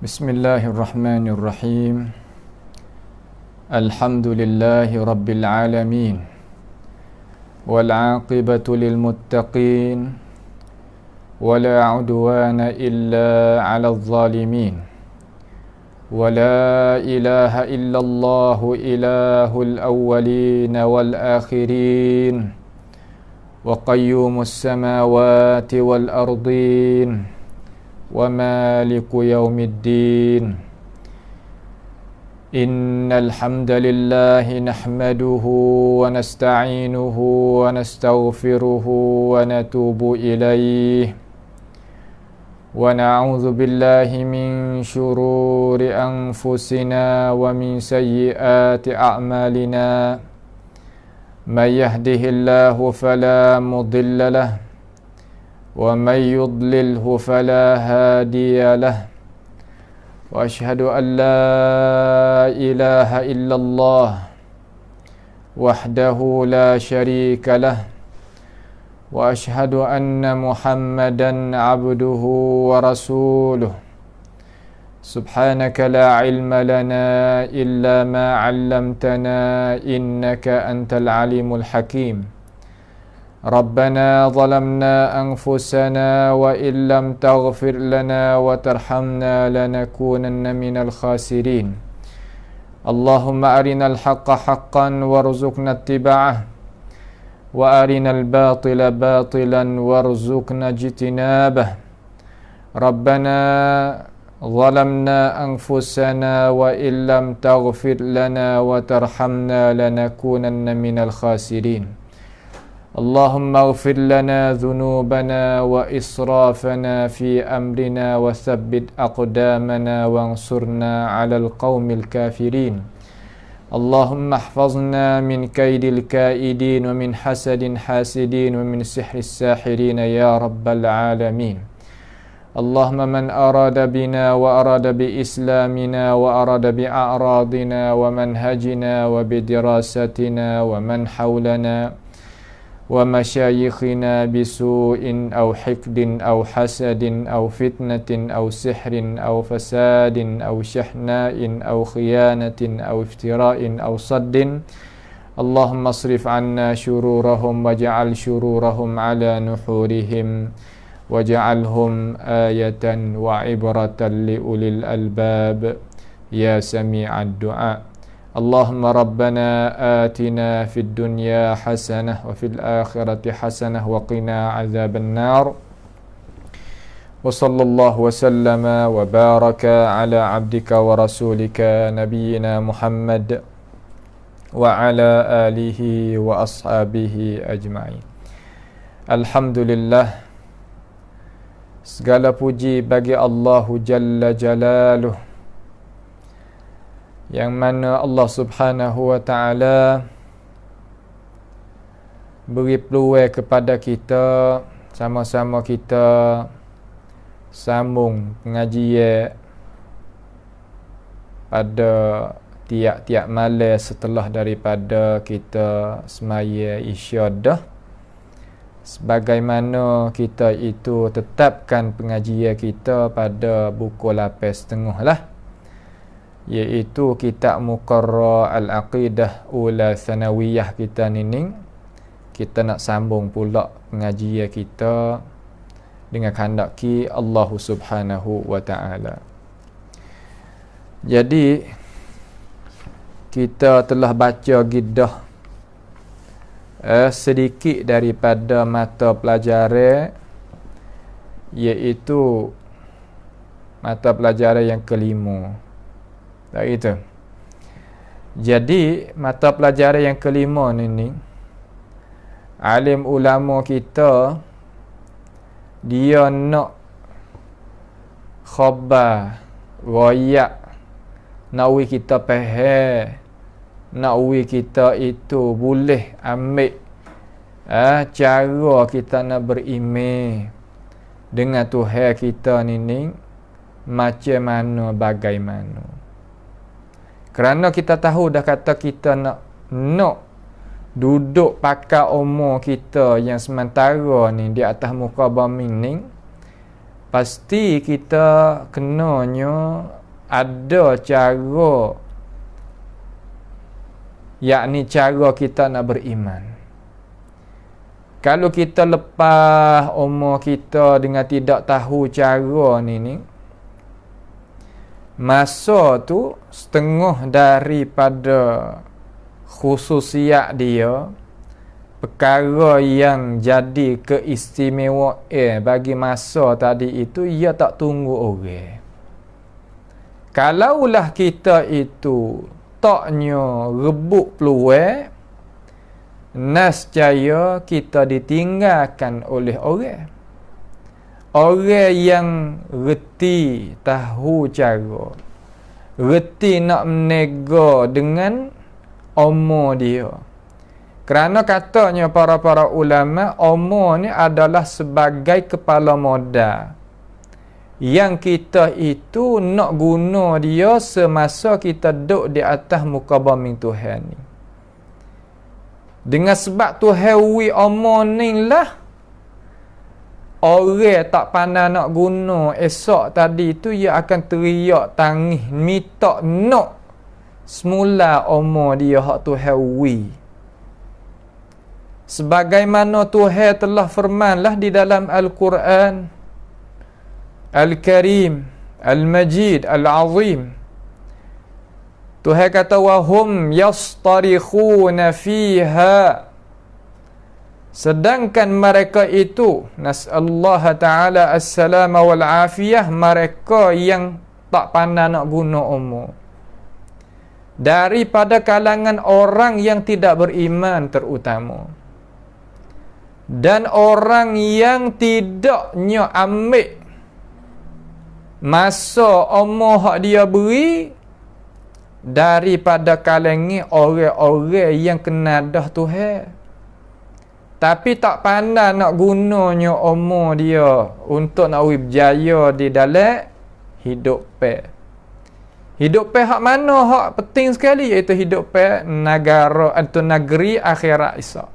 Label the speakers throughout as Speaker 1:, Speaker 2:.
Speaker 1: Bismillahirrahmanirrahim. Alhamdulillahi rabbil alamin. Wal 'aqibatu lil muttaqin. Wala 'udwana illa 'alal zalimin. Wala ilaha illallah ilahul awwalin wal akhirin. Wa qayyumus samawati wal ardin. Wa maliku yaumiddin. Innal hamdalillahi nahmaduhu wa nasta'inuhu wa nastaghfiruhu wa natubu ilayhi wa na'udzu billahi min shururi anfusina wa min sayyiati a'malina. May yahdihillahu fala mudilla lahu ومن يضلله فلا هادي له وأشهد أن لا إله إلا الله وحده لا شريك له وأشهد أن محمدا عبده ورسوله سبحانك لا علم لنا إلا ما علمتنا إنك أنت العليم الحكيم. ربنا ظلمنا أنفسنا وإن لم تغفر لنا وترحمنا لنكونن من الخاسرين. اللهم أرنا الحق حقا وارزقنا اتباعه وأرنا الباطل باطلا وارزقنا اجتنابه. ربنا ظلمنا أنفسنا وإن لم تغفر لنا وترحمنا لنكونن من الخاسرين. اللهم اغفر لنا ذنوبنا وإسرافنا في أمرنا وثبت أقدامنا وانصرنا على القوم الكافرين. اللهم احفظنا من كيد الكائدين ومن حسد حاسدين ومن سحر الساحرين يا رب العالمين. اللهم من أراد بنا وأراد بإسلامنا وأراد بأعراضنا ومنهجنا وبدراستنا ومن حولنا ومشايخنا بسوء أو حقد أو حسد أو فتنة أو سحر أو فساد أو شحناء أو خيانة أو افتراء أو صد. اللهم اصرف عنا شرورهم واجعل شرورهم على نحورهم واجعلهم آية وعبرة لأولي الألباب يا سميع الدعاء. اللهم ربنا آتنا في الدنيا حسنة وفي الآخرة حسنة وقنا عذاب النار. وصلى الله وسلم وبارك على عبدك ورسولك نبينا محمد وعلى آله وأصحابه أجمعين. Alhamdulillah, segala puji bagi Allah Jalla Jalaluh, yang mana Allah Subhanahu wa ta'ala beri peluang kepada kita, sama-sama kita sambung pengajian pada tiap-tiap malam setelah daripada kita semaya Isya dah. Sebagaimana kita itu tetapkan pengajian kita pada pukul 8.30 lah, iaitu kitab Muqarrar Al-Aqidah Ula Thanawiyah kita ni. Kita nak sambung pula pengajian kita dengan kehendaki Allah Subhanahu wa ta'ala. Jadi kita telah baca gidah sedikit daripada mata pelajaran, iaitu mata pelajaran yang kelima. Tak gitu. Jadi mata pelajaran yang kelima ni alim ulama kita dia nak khabar royak, nak wi kita faham, nak wi kita itu boleh ambil cara kita nak beriman dengan Tuhan kita ni macam mana, bagaimana. Kerana kita tahu dah kata kita nak duduk pakai umur kita yang sementara ni di atas muka bumi ni, pasti kita kenanya ada cara, yakni cara kita nak beriman. Kalau kita lepas umur kita dengan tidak tahu cara ni, masa tu setengah daripada khususiat dia, perkara yang jadi keistimewaan bagi masa tadi itu, ia tak tunggu orang. Kalaulah kita itu taknya rebut peluang, nescaya kita ditinggalkan oleh orang. Orang yang reti tahu cara, reti nak menega dengan umur dia. Kerana katanya para ulama, umur ni adalah sebagai kepala modal yang kita itu nak guna dia semasa kita duduk di atas muka bumi Tuhan ni. Dengan sebab Tuhan wi umur ni lah, orang tak pandai nak guna esok tadi tu, ia akan teriak tangis minta nak semula umur dia hak Tuhan wi. Sebagaimana Tuhan telah firmanlah di dalam Al-Quran Al-Karim, Al-Majid, Al-Azim. Tuhan kata, wahum yastarikhuna fiha, sedangkan mereka itu, nas'allahu ta'ala as-salama wal-afiyah, mereka yang tak pandai nak guna umur, daripada kalangan orang yang tidak beriman terutama, dan orang yang tidaknya ambil masa umur hak dia beri daripada kalangan orang-orang yang kenal dah Tuhan, tapi tak pandai nak gunanya umur dia untuk nak berjaya di dalam hidup pe. Hidup pe hak mana hak penting sekali, iaitu hidup pe negara atau negeri akhirat esok.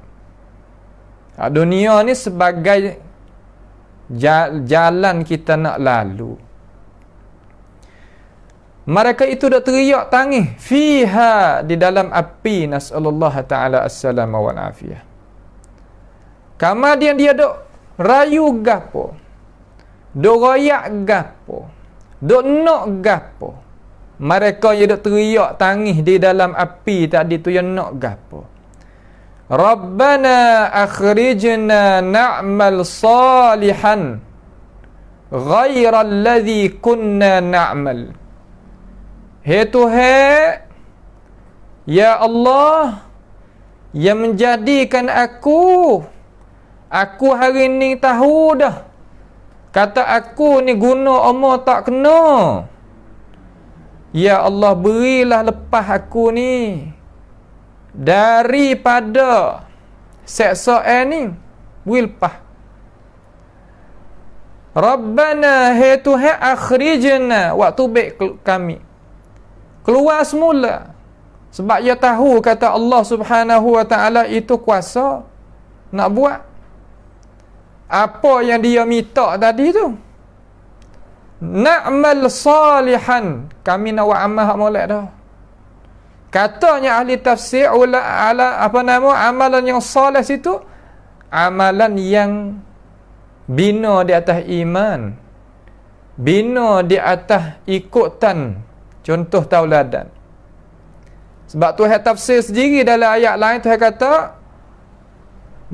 Speaker 1: Dunia ni sebagai jalan kita nak lalu. Mereka itu dah teriak tangis fiha, di dalam api, nasallallahu ta'ala as-salama wal afiyah. Kemudian dia dok rayu gapo, dok royak gapo, dok nak gapo. Mereka yang dok teriak tangis di dalam api tadi tu yang nak gapo. Rabbana akhrijna na'mal salihan ghaira alladhi kunna na'mal. Hai Tuhan, ya Allah, yang menjadikan aku hari ni tahu dah, kata aku ni guna umur tak kena. Ya Allah, berilah lepas aku ni daripada seksaan ni, beri lepas. Rabbana, hai Tuhan, akhrijna, waktu baik kami keluar semula. Sebab ia tahu, kata Allah Subhanahu wa ta'ala itu kuasa nak buat apa yang dia minta tadi tu. Na'mal salihan, kami nak buat amal hak molek dah. Katanya ahli tafsir ala amalan yang salih situ, amalan yang bina di atas iman, bina di atas ikutan contoh tauladan. Sebab Tuhan tafsir sendiri dalam ayat lain, Tuhan kata,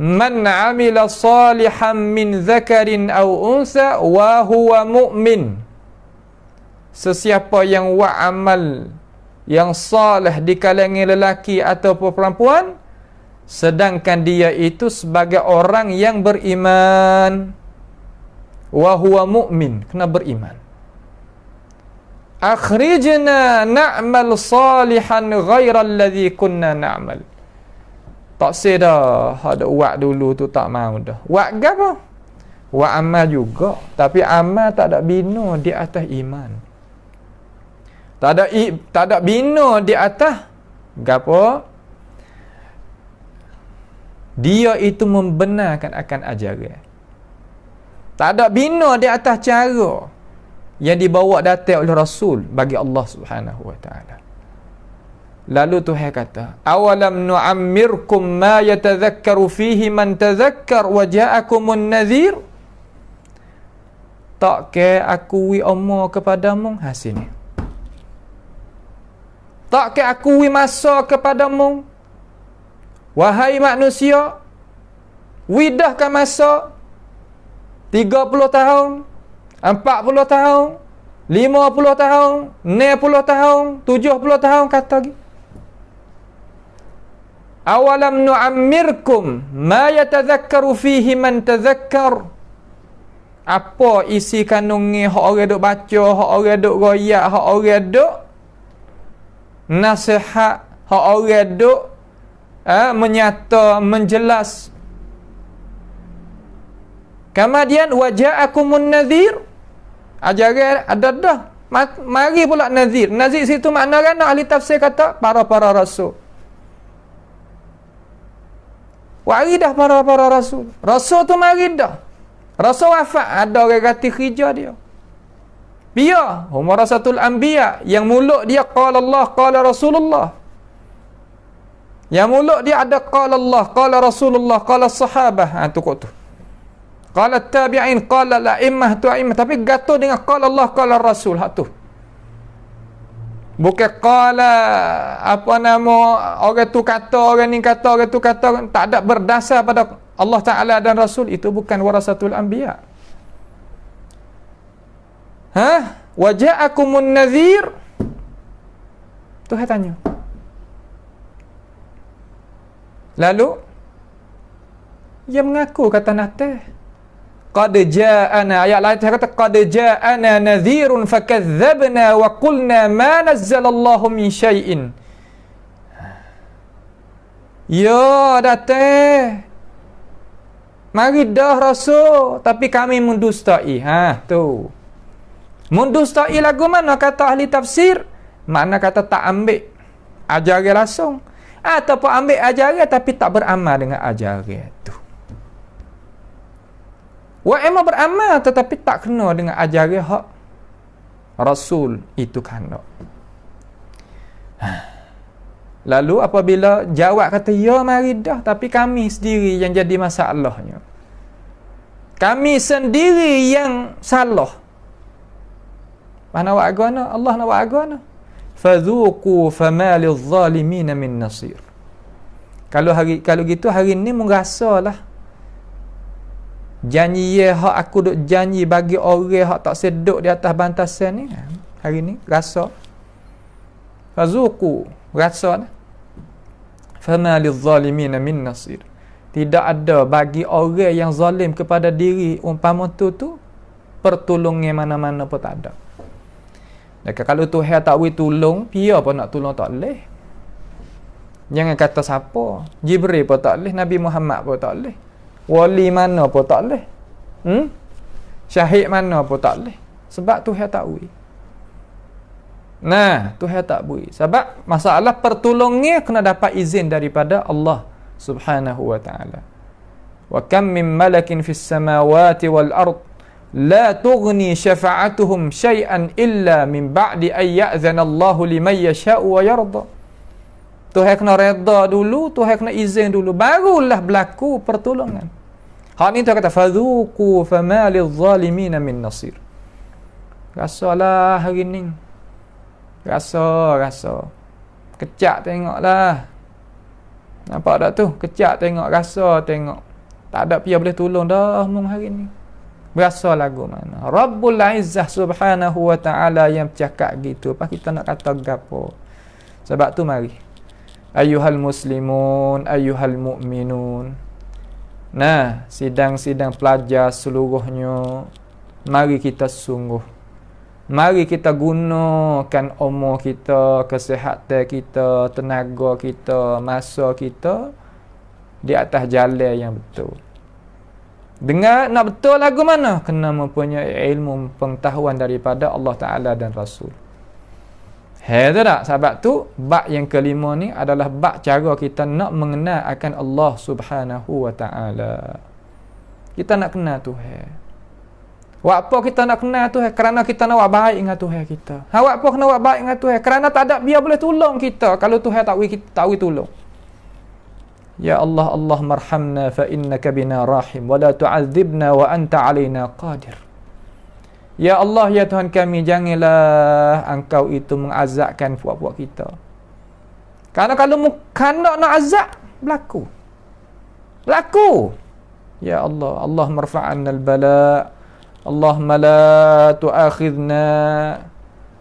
Speaker 1: man amila salihan min zakarin aw unsa wa huwa mu'min. Sesiapa yang buat amal yang salih di kalangan lelaki ataupun perempuan, sedangkan dia itu sebagai orang yang beriman. Wa huwa mu'min, kena beriman. Akhrijna na'mal salihan ghaira alladhi kunna na'mal. Tak sedah ada buat dulu tu, tak mau dah. Buat gapo? Buat amal juga, tapi amal tak ada bina di atas iman. Tak ada bina di atas gapo? Dia itu membenarkan akan ajaran. Tak ada bina di atas cara. yang dibawa datang oleh Rasul bagi Allah Subhanahu wa taala. Lalu Tuhan kata, awalam nu'ammirkum ma yatadhakkaru fihi man tadhakkar wa ja'akumun nadhir. Tak ke aku wi umur kepadamu hasil ni. Tak ke aku wi masa kepadamu, wahai manusia, widahkan masa 30 tahun, 40 tahun, 50 tahun, 60 tahun, 70 tahun kata lagi. Awalam nu'ammirkum ma yatadhakkaru fihi man tadhakkar. Apa isi kandungnya hak orang duk baca, hak orang duk royak, hak orang duk nasihat, hak orang duk menyata, menjelas. Kemudian waja'akumun nadhir. Ajaran ada dah. Mari pula nazir. Nazir situ makna kan ahli tafsir kata para rasul. Wari dah para rasul. Rasul tu mari dah. Rasul wafat, ada orang ganti kerja dia. Biar warasatul anbiya, yang mulut dia qala Allah qala Rasulullah. Yang mulut dia ada qala Allah qala Rasulullah qala sahabah. Tu kok tu. Qala tabi'in qala la'immah tu'immah, tapi gato dengan qala Allah qala Rasul hak tu. Bukan qala apa nama orang tu kata, orang ni kata, orang tu kata, tak ada berdasar pada Allah Taala dan Rasul. Itu bukan warasatul anbiya. Waja'akumun nadhir. Tuhan tanya. Lalu dia mengaku kata nate. Qad ja'ana, ayat lain kata qad ja'ana nadhirun fakadzdzabna wa qulna ma nazzalallahu min syai'in. Ya datang. Mari dah Rasul, tapi kami mendustai. Tu. Mendustai lagu mana kata ahli tafsir? Makna kata tak ambil ajaran langsung, ataupun ambil ajaran tapi tak beramal dengan ajaran tu. Wa emang beramal tetapi tak kena dengan ajaran hak Rasul itu kena. Lalu apabila jawab kata ya mari dah, tapi kami sendiri yang jadi masalahnya. Kami sendiri yang salah. Mana wa agana? Allah nak wa agana. Fadhuqu fama lidh-dhalimin min nasir. Kalau gitu hari ni merasalah janji hak aku duk janji bagi orang hak tak seduk di atas bantasan ni. Hari ni rasa fazuqu, rasa fama lidh-dhalimin min nasir. Tidak ada bagi orang yang zalim kepada diri umpama tu pertolongan mana-mana pun tak ada. Dan kalau Tuhan tak boleh tolong, pia pun nak tolong tak boleh. Jangan kata siapa, Jibril pun tak boleh, Nabi Muhammad pun tak boleh, wali mana pun tak boleh, syahid mana pun tak boleh. Sebab Tuhan tak boleh. Tuhan tak boleh. Sebab masalah pertolongnya kena dapat izin daripada Allah Subhanahu wa ta'ala. Wa kam min malakin fis samawati wal ard la tughni syafa'atuhum syai'an illa min ba'di an ya'zana Allahu liman yasha'u wa yarda. Tuhan kena redha dulu, Tuhan kena izin dulu, barulah berlaku pertolongan. Hak ni Tuhan kata fadhuqu fama lidh-dhalimin min nasir. Rasalah hari ni. Rasa. Kecak tengoklah. Nampak tak tu? Kecak tengok, rasa tengok. Tak ada pia boleh tolong dah mung hari ni. Berasa lagu mana? Rabbul Izzah Subhanahu wa ta'ala yang bercakap gitu. Apa kita nak kata gapo? Sebab tu mari. Ayyuhal muslimun, ayyuhal mu'minun. Sidang-sidang pelajar seluruhnya, mari kita sungguh. Mari kita gunakan umur kita, kesihatan kita, tenaga kita, masa kita di atas jalan yang betul. Dengar nak betul lagu mana? Kena mempunyai ilmu pengetahuan daripada Allah Ta'ala dan Rasul. Itu tak? Sebab tu bab yang kelima ni adalah bab cara kita nak mengenal akan Allah Subhanahu wa Ta'ala. Kita nak kenal Tuhan. Buat apa kita nak kenal Tuhan? Kerana kita nak buat baik dengan Tuhan kita. Buat apa kena buat baik dengan Tuhan? Kerana tak ada dia boleh tolong kita kalau Tuhan tak boleh tolong. Ya Allah, Allah marhamna fa innaka bina rahim wa la tu'adzibna wa anta alaina qadir. Ya Allah, ya Tuhan kami, janganlah Engkau itu mengazabkan puak-puak kita. Karena kalau kanak nak azab, berlaku. Ya Allah, Allah marfa'anna al-bala. Allahumma la tu'akhidna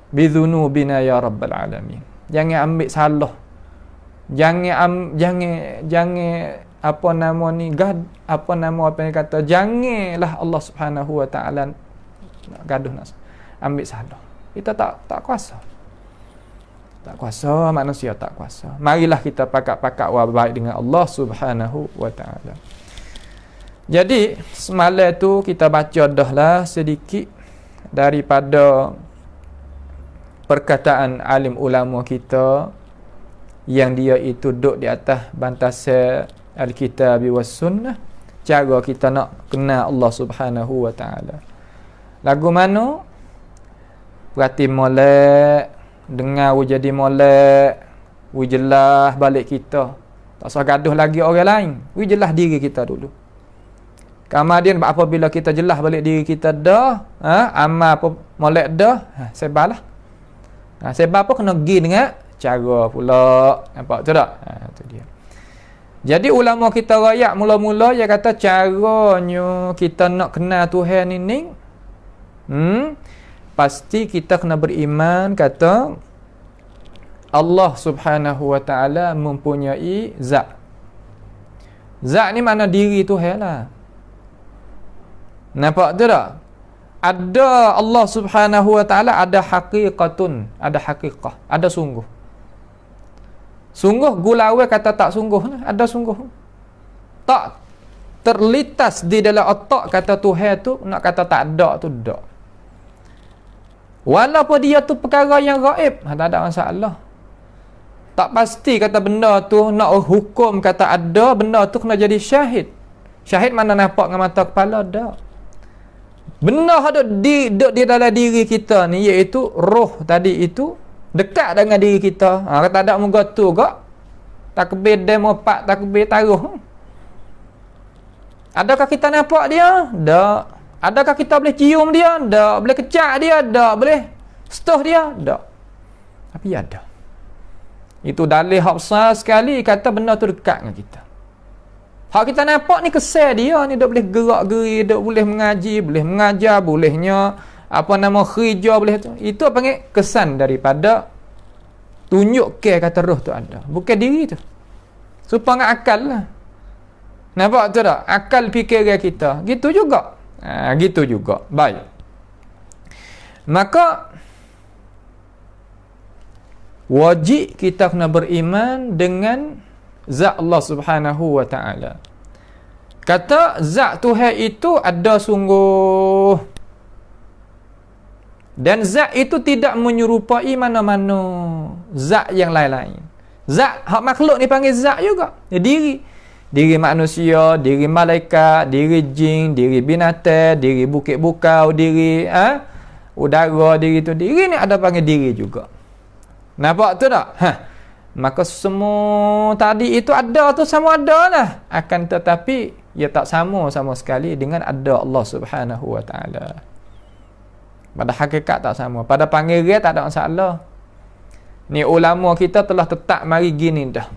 Speaker 1: bidhunubina ya rabbal alamin. Jangan ambil salah. Jangan apa nama ni apa yang kata, janganlah Allah Subhanahu wa taala gaduh nas ambil salah. Kita tak kuasa. Tak kuasa, manusia tak kuasa. Marilah kita pakat-pakat buat baik dengan Allah Subhanahu wa taala. Jadi semalam tu kita baca dah lah sedikit daripada perkataan alim ulama kita yang dia itu duduk di atas bantasan Al-Kitab was Sunnah, cara kita nak kenal Allah Subhanahu wa taala. Lagu mana? Berarti molek, dengar jadi molek, jelas balik kita. Tak usah gaduh lagi orang lain. Jelas diri kita dulu. Kemudian apabila kita jelas balik diri kita dah, amal apa molek dah, sebalah. Sebab apa kena pergi dengan cara pula. Nampak tu tak? Tu dia. Jadi ulama kita rakyat mula-mula dia kata caranya kita nak kenal Tuhan ni pasti kita kena beriman kata Allah Subhanahu wa taala mempunyai zat. Zat ni makna diri Tuhan lah. Nampak tu tak? Ada Allah Subhanahu wa taala, ada haqiqatun, ada haqiqah, ada sungguh. Sungguh gulawe kata tak sungguh, ada sungguh. Tak terlintas di dalam otak kata Tuhan tu, nak kata tak ada tu tak. Walaupun dia tu perkara yang gaib, tak ada masalah. Tak pasti kata benda tu nak hukum kata ada, benda tu kena jadi syahid. Syahid mana nampak dengan mata kepala dak. Benda ada di dalam diri kita ni, iaitu roh tadi itu dekat dengan diri kita. Kata ada muka tu kak takbir demo pak takbir taruh. Adakah kita nampak dia? Tak. Adakah kita boleh cium dia? Tak. Boleh kecak dia? Tak. Boleh setuh dia? Tak. Tapi ada. Itu dalil hak besar sekali kata benda tu dekat dengan kita. Hak kita nampak ni kesal dia ni, dia boleh gerak-geri, dia boleh mengaji, boleh mengajar, bolehnya apa nama khija, boleh tu. Itu panggil kesan daripada tunjuk ke kata roh tu ada. Bukan diri tu. Supaya akal lah. Nampak tu tak? Akal fikiran kita. Gitu juga. Gitu juga. Baik. Maka wajib kita kena beriman dengan zat Allah Subhanahu wa taala. Kata zat Tuhan itu ada sungguh. Dan zat itu tidak menyerupai mana-mana zat yang lain-lain. Zat hak makhluk ni panggil zat juga. Diri manusia, diri malaikat, diri jin, diri binatang, diri bukit bukau, diri udara, diri tu. Diri ni ada panggil diri juga. Nampak tu tak? Maka semua tadi itu ada tu sama ada lah. Akan tetapi ia tak sama sekali dengan ada Allah Subhanahu wa taala. Pada hakikat tak sama. Pada panggilan tak ada masalah. Ni ulama kita telah tetap mari gini dah.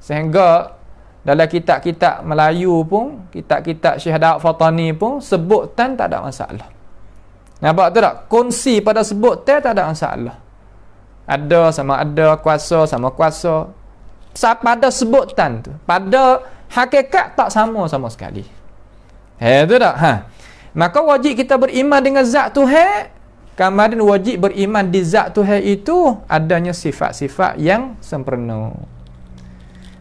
Speaker 1: Sehingga dalam kitab-kitab Melayu pun, kitab-kitab Syekh Daud Fatani pun sebutan tak ada masalah. Nampak tu tak? Kongsi pada sebutan tak ada masalah. Ada sama ada, kuasa sama kuasa. Pada sebutan tu, pada hakikat tak sama sekali. Itu tak? Maka wajib kita beriman dengan zat Tuhan. Kemudian wajib beriman di zat Tuhan itu adanya sifat-sifat yang sempurna.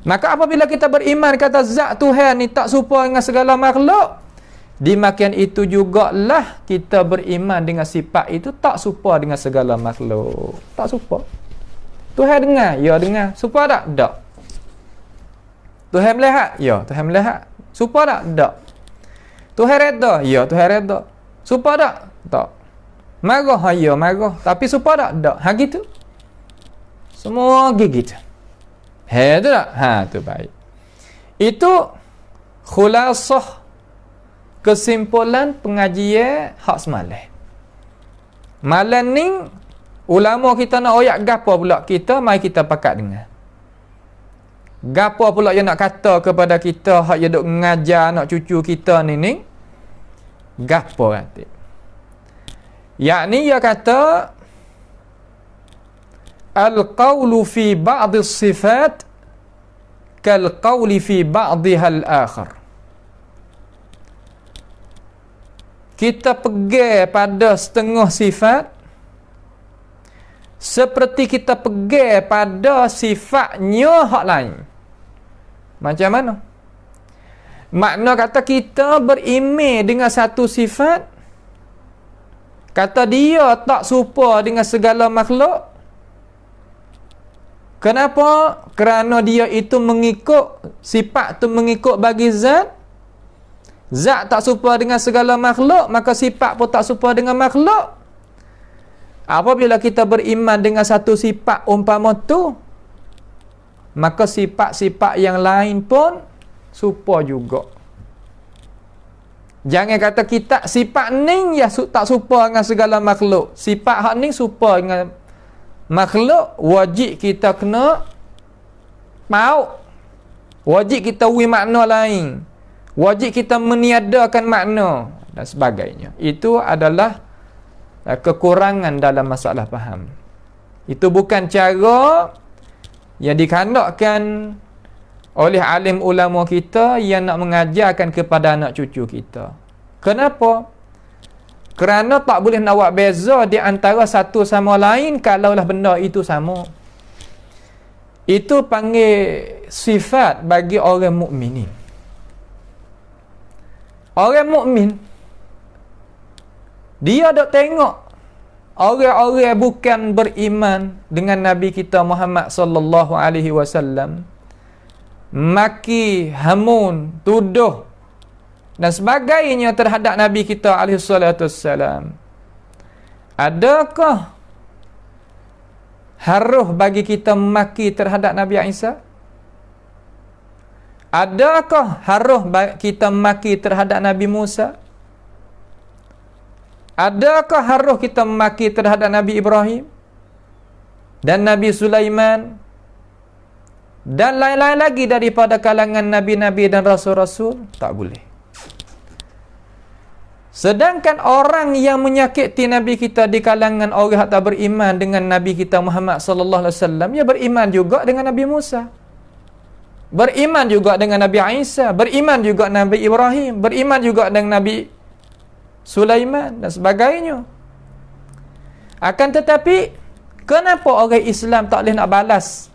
Speaker 1: Maka apabila kita beriman kata zat Tuhan ni tak serupa dengan segala makhluk, demikian itu jugalah kita beriman dengan sifat itu tak serupa dengan segala makhluk. Tak serupa. Tuhan dengar? Ya dengar. Serupa tak? Tak. Tuhan melihat? Ya, Tuhan melihat. Serupa tak? Tak. Tuhan reda? Ya, Tuhan reda. Supa tak? Tak. Marah, ya marah. Tapi supa tak? Tak. Ha gitu. Semua gitu. Tu tak? Tu baik. Itu khulasah kesimpulan pengajian hak semalam. Malam ni ulama kita nak oyak gapo pula kita, mari kita pakat dengar. Gapo pula yang nak kata kepada kita hak yang duk ngajar anak cucu kita ni gapo kata. Yakni ia kata al-qawlu fi ba'd as-sifat kal-qawli fi ba'dha al-akhar. Kita pegang pada setengah sifat seperti kita pegang pada sifatnya hak lain. Macam mana? Makna kata kita berimej dengan satu sifat, kata dia tak serupa dengan segala makhluk. Kenapa? Kerana dia itu mengikut, sifat tu mengikut bagi zat. Zat tak serupa dengan segala makhluk, maka sifat pun tak serupa dengan makhluk. Apabila kita beriman dengan satu sifat umpama tu, maka sifat-sifat yang lain pun serupa juga. Jangan kata kita sifat ni ya tak serupa dengan segala makhluk. Sifat hak ni serupa dengan makhluk, wajib kita kena mau. Wajib kita wi makna lain. Wajib kita meniadakan makna dan sebagainya. Itu adalah kekurangan dalam masalah faham. Itu bukan cara yang dikandakkan oleh alim ulama kita yang nak mengajarkan kepada anak cucu kita. Kenapa? Kerana tak boleh nak buat beza di antara satu sama lain kalaulah benda itu sama. Itu panggil sifat bagi orang mukminin. Orang mukmin dia dok tengok orang-orang bukan beriman dengan Nabi kita Muhammad sallallahu alaihi wasallam maki, hamun, tuduh dan sebagainya terhadap Nabi kita alaihi salatu wassalam. Adakah harus bagi kita maki terhadap Nabi Isa? Adakah harus kita maki terhadap Nabi Musa? Adakah harus kita maki terhadap Nabi Ibrahim dan Nabi Sulaiman dan lain-lain lagi daripada kalangan nabi-nabi dan rasul-rasul? Tak boleh. Sedangkan orang yang menyakiti Nabi kita di kalangan orang yang tak beriman dengan Nabi kita Muhammad sallallahu alaihi wasallam, ia beriman juga dengan Nabi Musa. Beriman juga dengan Nabi Isa, beriman juga Nabi Ibrahim, beriman juga dengan Nabi Sulaiman dan sebagainya. Akan tetapi, kenapa orang Islam tak boleh nak balas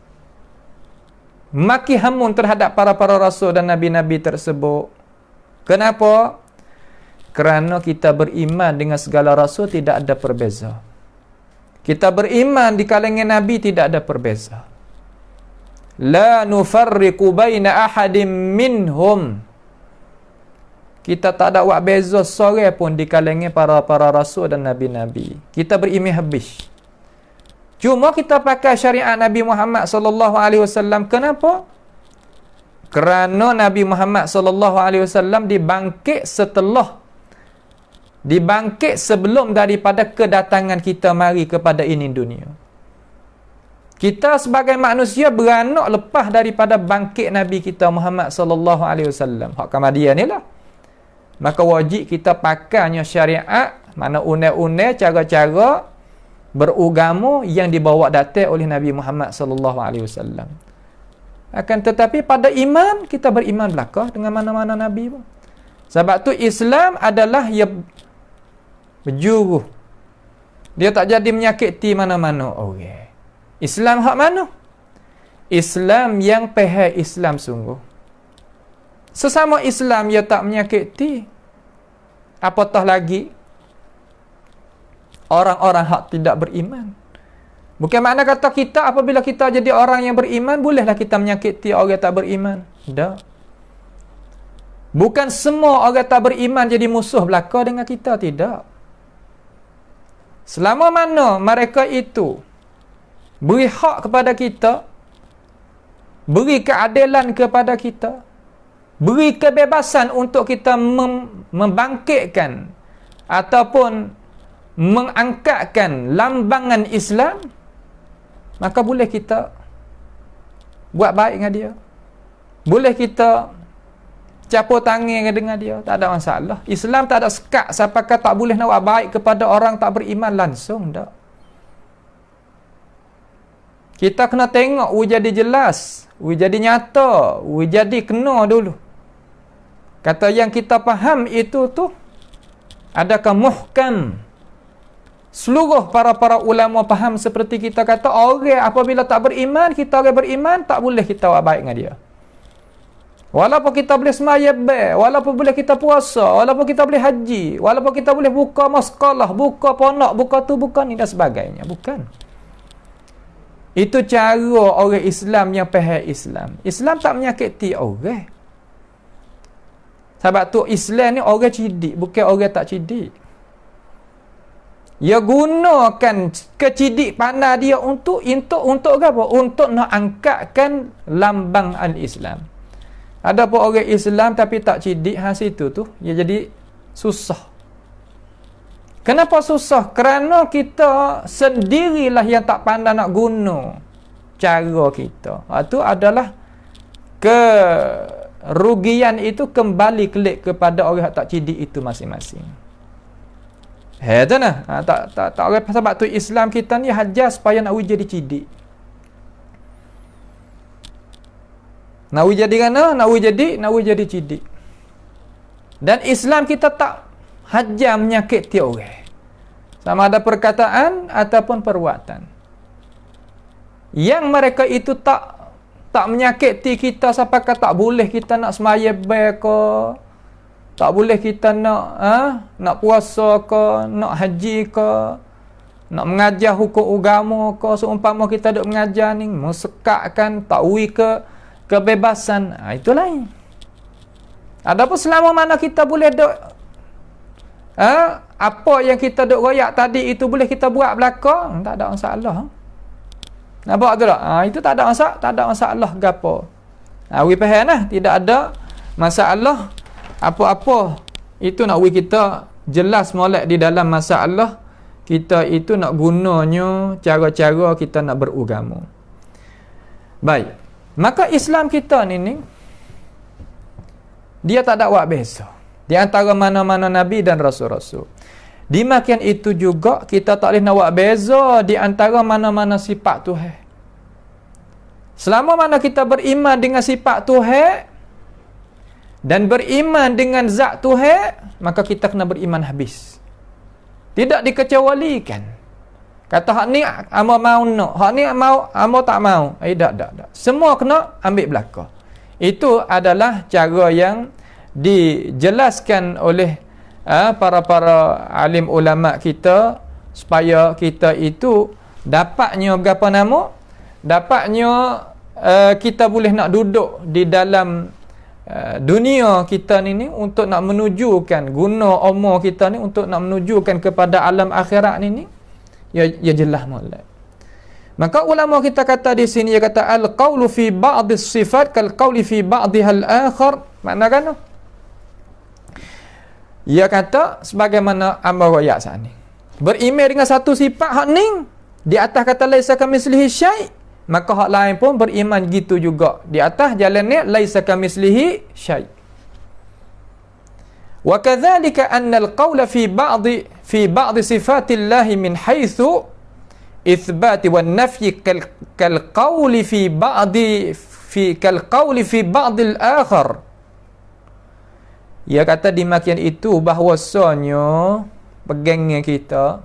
Speaker 1: maki hamun terhadap para rasul dan nabi-nabi tersebut? Kenapa? Kerana kita beriman dengan segala rasul tidak ada perbeza. Kita beriman di kalangan nabi tidak ada perbeza. La nufarriqu baina ahadin minhum. Kita tak ada buat beza seorang pun di kalangan para rasul dan nabi-nabi. Kita beriman habis. Cuma kita pakai syariat Nabi Muhammad sallallahu alaihi wasallam. Kenapa? Kerana Nabi Muhammad sallallahu alaihi wasallam dibangkit sebelum daripada kedatangan kita mari kepada ini dunia. Kita sebagai manusia beranak lepas daripada bangkit Nabi kita Muhammad sallallahu alaihi wasallam. Hak Ahmadiyah ni lah. Maka wajib kita pakainya syariat, mana undang-undang cara-cara beragama yang dibawa datang oleh Nabi Muhammad sallallahu alaihi wasallam. Akan tetapi pada iman kita beriman belaka dengan mana-mana nabi pun. Sebab tu Islam adalah yang berjuruh. Dia tak jadi menyakiti mana-mana orang. Islam hak mana? Islam yang pihak Islam sungguh. Sesama Islam ia tak menyakiti. Apatah lagi orang-orang hak tidak beriman. Bukan makna kata kita apabila kita jadi orang yang beriman bolehlah kita menyakiti orang yang tak beriman. Tak. Bukan semua orang tak beriman jadi musuh belaka dengan kita, tidak. Selama mana mereka itu beri hak kepada kita, beri keadilan kepada kita, beri kebebasan untuk kita membangkitkan ataupun mengangkatkan lambangan Islam, maka boleh kita buat baik dengan dia. Boleh kita capur tangan dengan dia, tak ada masalah. Islam tak ada sekat siapakah tak boleh nak buat baik kepada orang tak beriman langsung, tak. Kita kena tengok jadi jelas, jadi nyata, jadi kena dulu. Kata yang kita faham itu tu adakah muhkam? Seluruh para ulama faham seperti kita kata, orang apabila tak beriman, kita orang beriman, tak boleh kita buat baik dengan dia. Walaupun kita boleh sembahyang, walaupun boleh kita puasa, walaupun kita boleh haji, walaupun kita boleh buka maskalah, buka pondok, buka tu, buka ni dan sebagainya. Bukan. Itu cara orang Islam yang faham Islam. Islam tak menyakiti orang. Sebab tu Islam ni orang cidik, bukan orang tak cidik. Dia gunakan kecidik pandai dia untuk apa? Untuk nak angkatkan lambang al-Islam. Ada pun orang Islam tapi tak cidik, situ tu dia jadi susah. Kenapa susah? Kerana kita sendirilah yang tak pandai nak guna cara kita. Itu adalah kerugian itu kembali kelik kepada orang yang tak cidik itu masing-masing. Tu nah. Tak orang sebab tu Islam kita ni hajar supaya nak jadi cidik. Nak jadi kana? Nak jadi cidik. Dan Islam kita tak hajar menyakiti orang. Sama ada perkataan ataupun perbuatan. Yang mereka itu tak menyakiti kita sampai tak boleh kita nak sembahyang ke, tak boleh kita nak puasa ke, nak haji ke, nak mengajar hukum agama ke, seumpama kita duk mengajar ni, mesekatkan takwil ke kebebasan, itu lain. Adapun selama mana kita boleh duk apa yang kita duk royak tadi itu boleh kita buat belaka, tak ada masalah. Nampak tu tak? Itu tak ada masalah gapo. We faham lah, tidak ada masalah apa-apa. Itu nak kita jelas molek di dalam masalah kita itu nak gunanya cara-cara kita nak beragama. Baik. Maka Islam kita ni dia tak ada buat beza di antara mana-mana nabi dan rasul-rasul. Demikian itu juga kita tak boleh nak buat beza di antara mana-mana sifat Tuhan. Selama mana kita beriman dengan sifat Tuhan dan beriman dengan zat Tuhan, maka kita kena beriman habis. Tidak dikecualikan. Kata hak ni amo mau nak, hak ni mau amo tak mau. Tak. Semua kena ambil belaka. Itu adalah cara yang dijelaskan oleh para alim ulama kita supaya kita itu dapatnya berapa nama? Dapatnya kita boleh nak duduk di dalam dunia kita ni untuk nak menunjukkan guna umur kita ni untuk nak menunjukkan kepada alam akhirat ni ya jelas molek. Maka ulama kita kata di sini dia kata al-qaulu fi ba'd as-sifat kal qauli fi ba'dha al-akhar. Makna kan? Ia kata sebagaimana amar royak saat ni. Beriman dengan satu sifat hak ni di atas kata laisa kamitslihi syai', maka hak lain pun beriman gitu juga. Di atas jalan ni laisa kamitslihi syai'. Wa kadzalika anna al-qaula fi ba'd sifatillahi min haitsu itsbat wan nafyi kal qawli fi ba'd al-akhar. Ia kata demikian itu bahawasanya pegangnya kita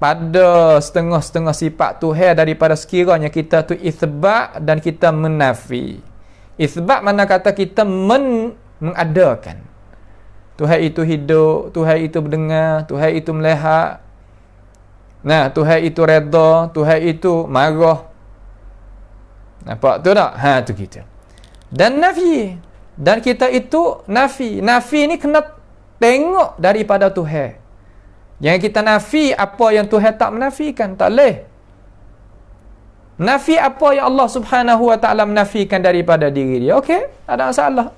Speaker 1: pada setengah-setengah sifat Tuhan daripada sekiranya kita tu itsbat dan kita menafi. Itsbat mana kata kita mengadakan. Tuhan itu hidup, Tuhan itu mendengar, Tuhan itu melihat. Nah, Tuhan itu redha, Tuhan itu marah. Nampak tu tak? Tu kita. Dan nafi. Dan kita itu nafi. Nafi ni kena tengok daripada Tuhan. Jangan kita nafi apa yang Tuhan tak menafikan. Tak boleh. Nafi apa yang Allah Subhanahu Wa Ta'ala menafikan daripada diri dia. Okey, tak ada masalah.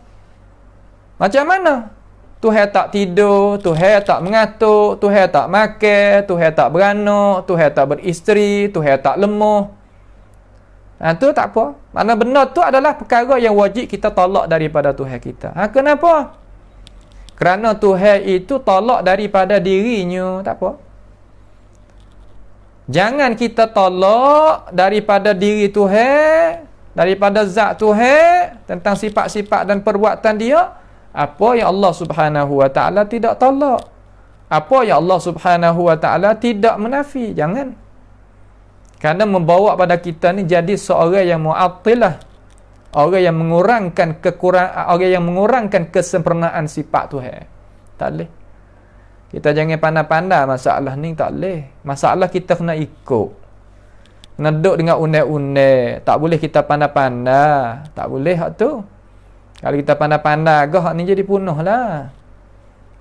Speaker 1: Macam mana? Tuhan tak tidur, Tuhan tak mengatuk, Tuhan tak makan, Tuhan tak beranak, Tuhan tak beristeri, Tuhan tak lemah. Tu tak apa. Mana benda tu adalah perkara yang wajib kita tolak daripada Tuhan kita. Kenapa? Kerana Tuhan itu tolak daripada dirinya. Tak apa. Jangan kita tolak daripada diri Tuhan, daripada zat Tuhan, tentang sifat-sifat dan perbuatan dia, apa yang Allah Subhanahu Wa Ta'ala tidak tolak. Apa yang Allah Subhanahu Wa Ta'ala tidak menafi. Jangan. Kerana membawa pada kita ni jadi seorang yang mu'attilah, orang yang mengurangkan orang yang mengurangkan kesempurnaan sifat Tuhan. Tak boleh. Kita jangan pandai-pandai masalah ni, tak boleh. Masalah kita kena ikut. Kena duduk dengan undang-undang. Tak boleh kita pandai-pandai. Tak boleh hak tu. Kalau kita pandai-pandai agak hak ni jadi punuh lah.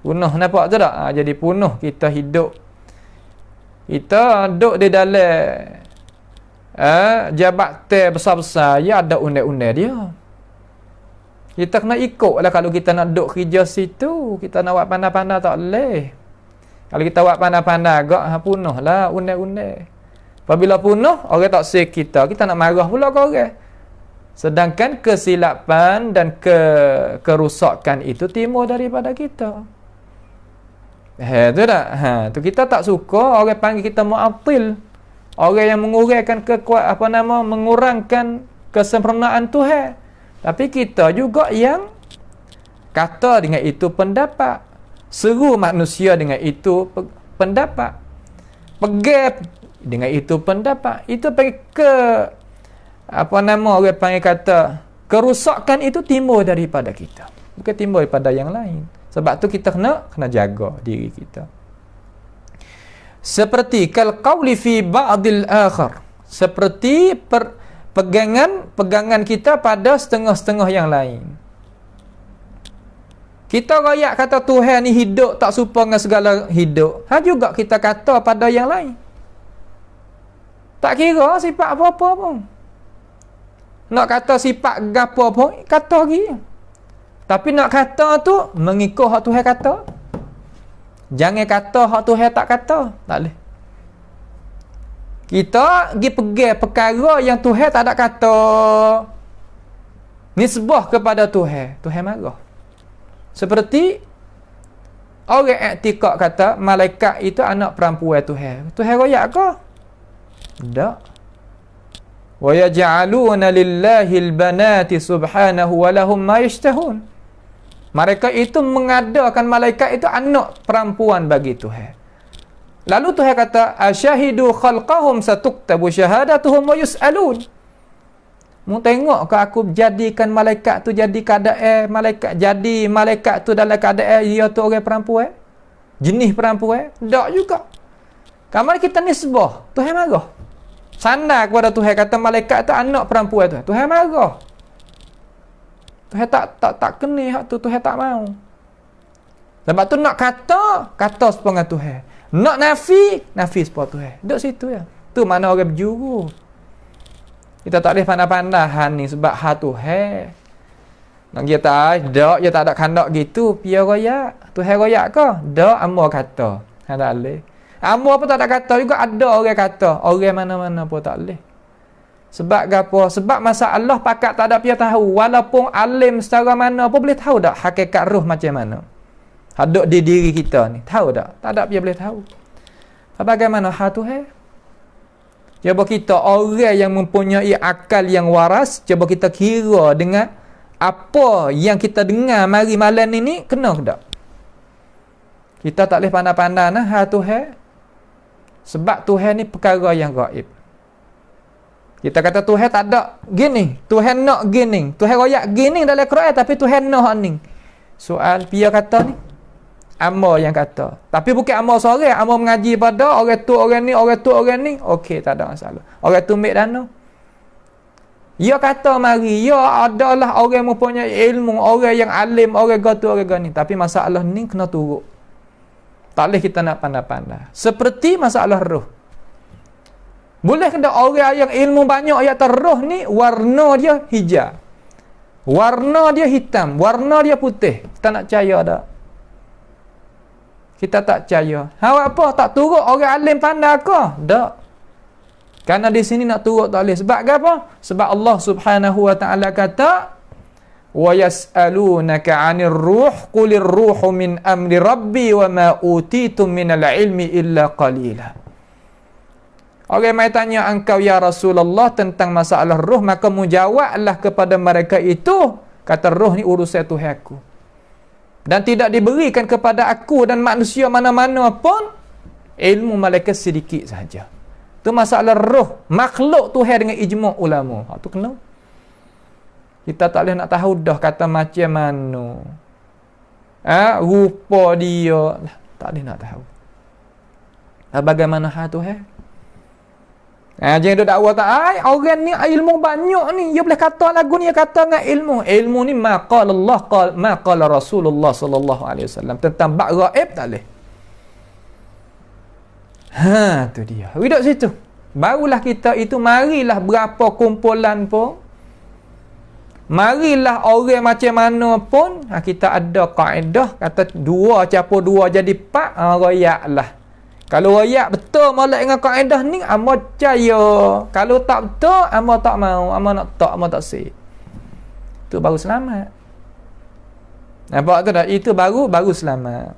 Speaker 1: Punuh, nampak tu tak? Jadi punuh kita hidup. Kita duduk di dalam jabatan besar-besar, ya ada undang-undang dia. Kita kena ikut lah. Kalau kita nak duduk kerja situ, kita nak buat pandai-pandai tak boleh. Kalau kita buat pandai-pandai agak, punuh lah undang-undang. Apabila punuh, orang tak sek kita nak marah pula ke orang. Sedangkan kesilapan dan kerusakan itu timbul daripada kita. Tu tak? Tu kita tak suka orang panggil kita mu'attil. Orang yang mengurangkan mengurangkan kesempurnaan Tuhan. Tapi kita juga yang kata dengan itu pendapat. Seru manusia dengan itu pendapat. Pegang dengan itu pendapat. Itu panggil orang panggil kata kerusakan itu timbul daripada kita. Bukan timbul daripada yang lain. Sebab tu kita kena jaga diri kita. Seperti kal qawli fi ba'dil akhar. Seperti pegangan kita pada setengah-setengah yang lain. Kita rakyat kata Tuhan ni hidup tak serupa dengan segala hidup. Juga kita kata pada yang lain. Tak kira sifat apa-apa pun. Nak kata sifat gapo pun, kata lagi. Tapi nak kata tu mengikut hak Tuhan kata. Jangan kata hak Tuhan tak kata. Tak boleh. Kita pergi pegang perkara yang Tuhan tak ada kata. Nisbah kepada Tuhan. Tuhan marah. Seperti orang i'tikad kata malaikat itu anak perempuan Tuhan. Tuhan royak ke? Tak. Wa yaj'aluna lillahil banati subhanahu wa lahum ma yashtahun. Mereka itu mengadakan malaikat itu anak perempuan bagi Tuhan. Lalu Tuhan kata, asyahidu khalqahum satuktabu syahadatuhum wa yus'alun. Mu tengok ke aku jadikan malaikat tu jadi keadaan malaikat tu dalam keadaan dia tu orang perempuan? Jenis perempuan? Tak juga. Kamar kita nisbah, Tuhan marah. Sandar kepada Tuhan kata malaikat tu anak perempuan tu. Tuhan marah. Tuhan tak kena hak tu, Tuhan tak mau. Sebab tu nak kata sepengah Tuhan. Nak nafi sepengah Tuhan. Duduk situ ya. Tu mana orang berjuru. Kita tak boleh pandai-pandai ni sebab hak Tuhan. Nak dia tak ada kandak gitu, pia royak. Tuhan royak ke? Dak amo kata. Tak boleh. Amo pun tak ada kata juga, ada orang kata. Orang mana-mana pun tak boleh. Sebab apa? Sebab masalah pakat tak ada dia tahu. Walaupun alim secara mana pun boleh tahu tak hakikat roh macam mana. Haduk di diri kita ni. Tahu tak? Tak ada dia boleh tahu. Bagaimana hal Tuhan? Cuba kita orang yang mempunyai akal yang waras, cuba kita kira dengan apa yang kita dengar mari malam ni kena ke tak? Kita tak boleh pandai-pandai nah hal Tuhan. Sebab Tuhan ni perkara yang gaib. Kita kata Tuhan tak ada gini, Tuhan nak gini, Tuhan royak gini dalam Quran tapi Tuhan nak ni. Soal pia kata ni, amo yang kata. Tapi bukan amo seorang, amo mengaji pada orang tu orang ni, orang tu orang ni. Okey, tak ada masalah. Orang tu ambil dana. Ya kata mari, ya adalah orang mempunyai ilmu, orang yang alim, orang gatu, orang gani. Tapi masalah ni kena turut. Tak boleh kita nak pandai-pandai. Seperti masalah roh. Boleh kena orang yang ilmu banyak yang roh ni, warna dia hijau. Warna dia hitam. Warna dia putih. Kita nak percaya tak? Kita tak percaya. Awak apa? Tak turut orang alim pandai ke? Tak. Karena di sini nak turut tak boleh. Sebab apa? Sebab Allah Subhanahu wa taala kata, "Wa yas'alunaka 'anir ruh qulir ruhu min amri rabbi wa ma utitum minal ilmi illa qalila." Orang mai tanya engkau ya Rasulullah tentang masalah ruh, maka mujawablah kepada mereka itu, kata ruh ni urusan Tuhan aku. Dan tidak diberikan kepada aku dan manusia mana-mana pun ilmu malaikat sedikit sahaja. Itu masalah roh, makhluk Tuhan dengan ijma' ulama. Tu kena. Kita tak boleh nak tahu dah kata macam mana. Rupa dia. Tak boleh nak tahu. Bagaimana hal Tuhan? Jangan duk dakwa tak, orang ni ilmu banyak ni. Dia boleh kata lagu ni, dia kata dengan ilmu. Ilmu ni ma qala Allah, ma qala Rasulullah sallallahu alaihi wasallam. Tentang bab gaib tak boleh. Tu dia. Duduk situ. Barulah kita itu, marilah berapa kumpulan pun, marilah orang macam mana pun, kita ada kaedah kata 2 campur 2 jadi 4, royak. Kalau royak betul molek dengan kaedah ni, amo percaya. Kalau tak betul, amo tak mau, amo nak tak, amo tak sih. Itu baru selamat. Nampak tu dah? Itu baru selamat.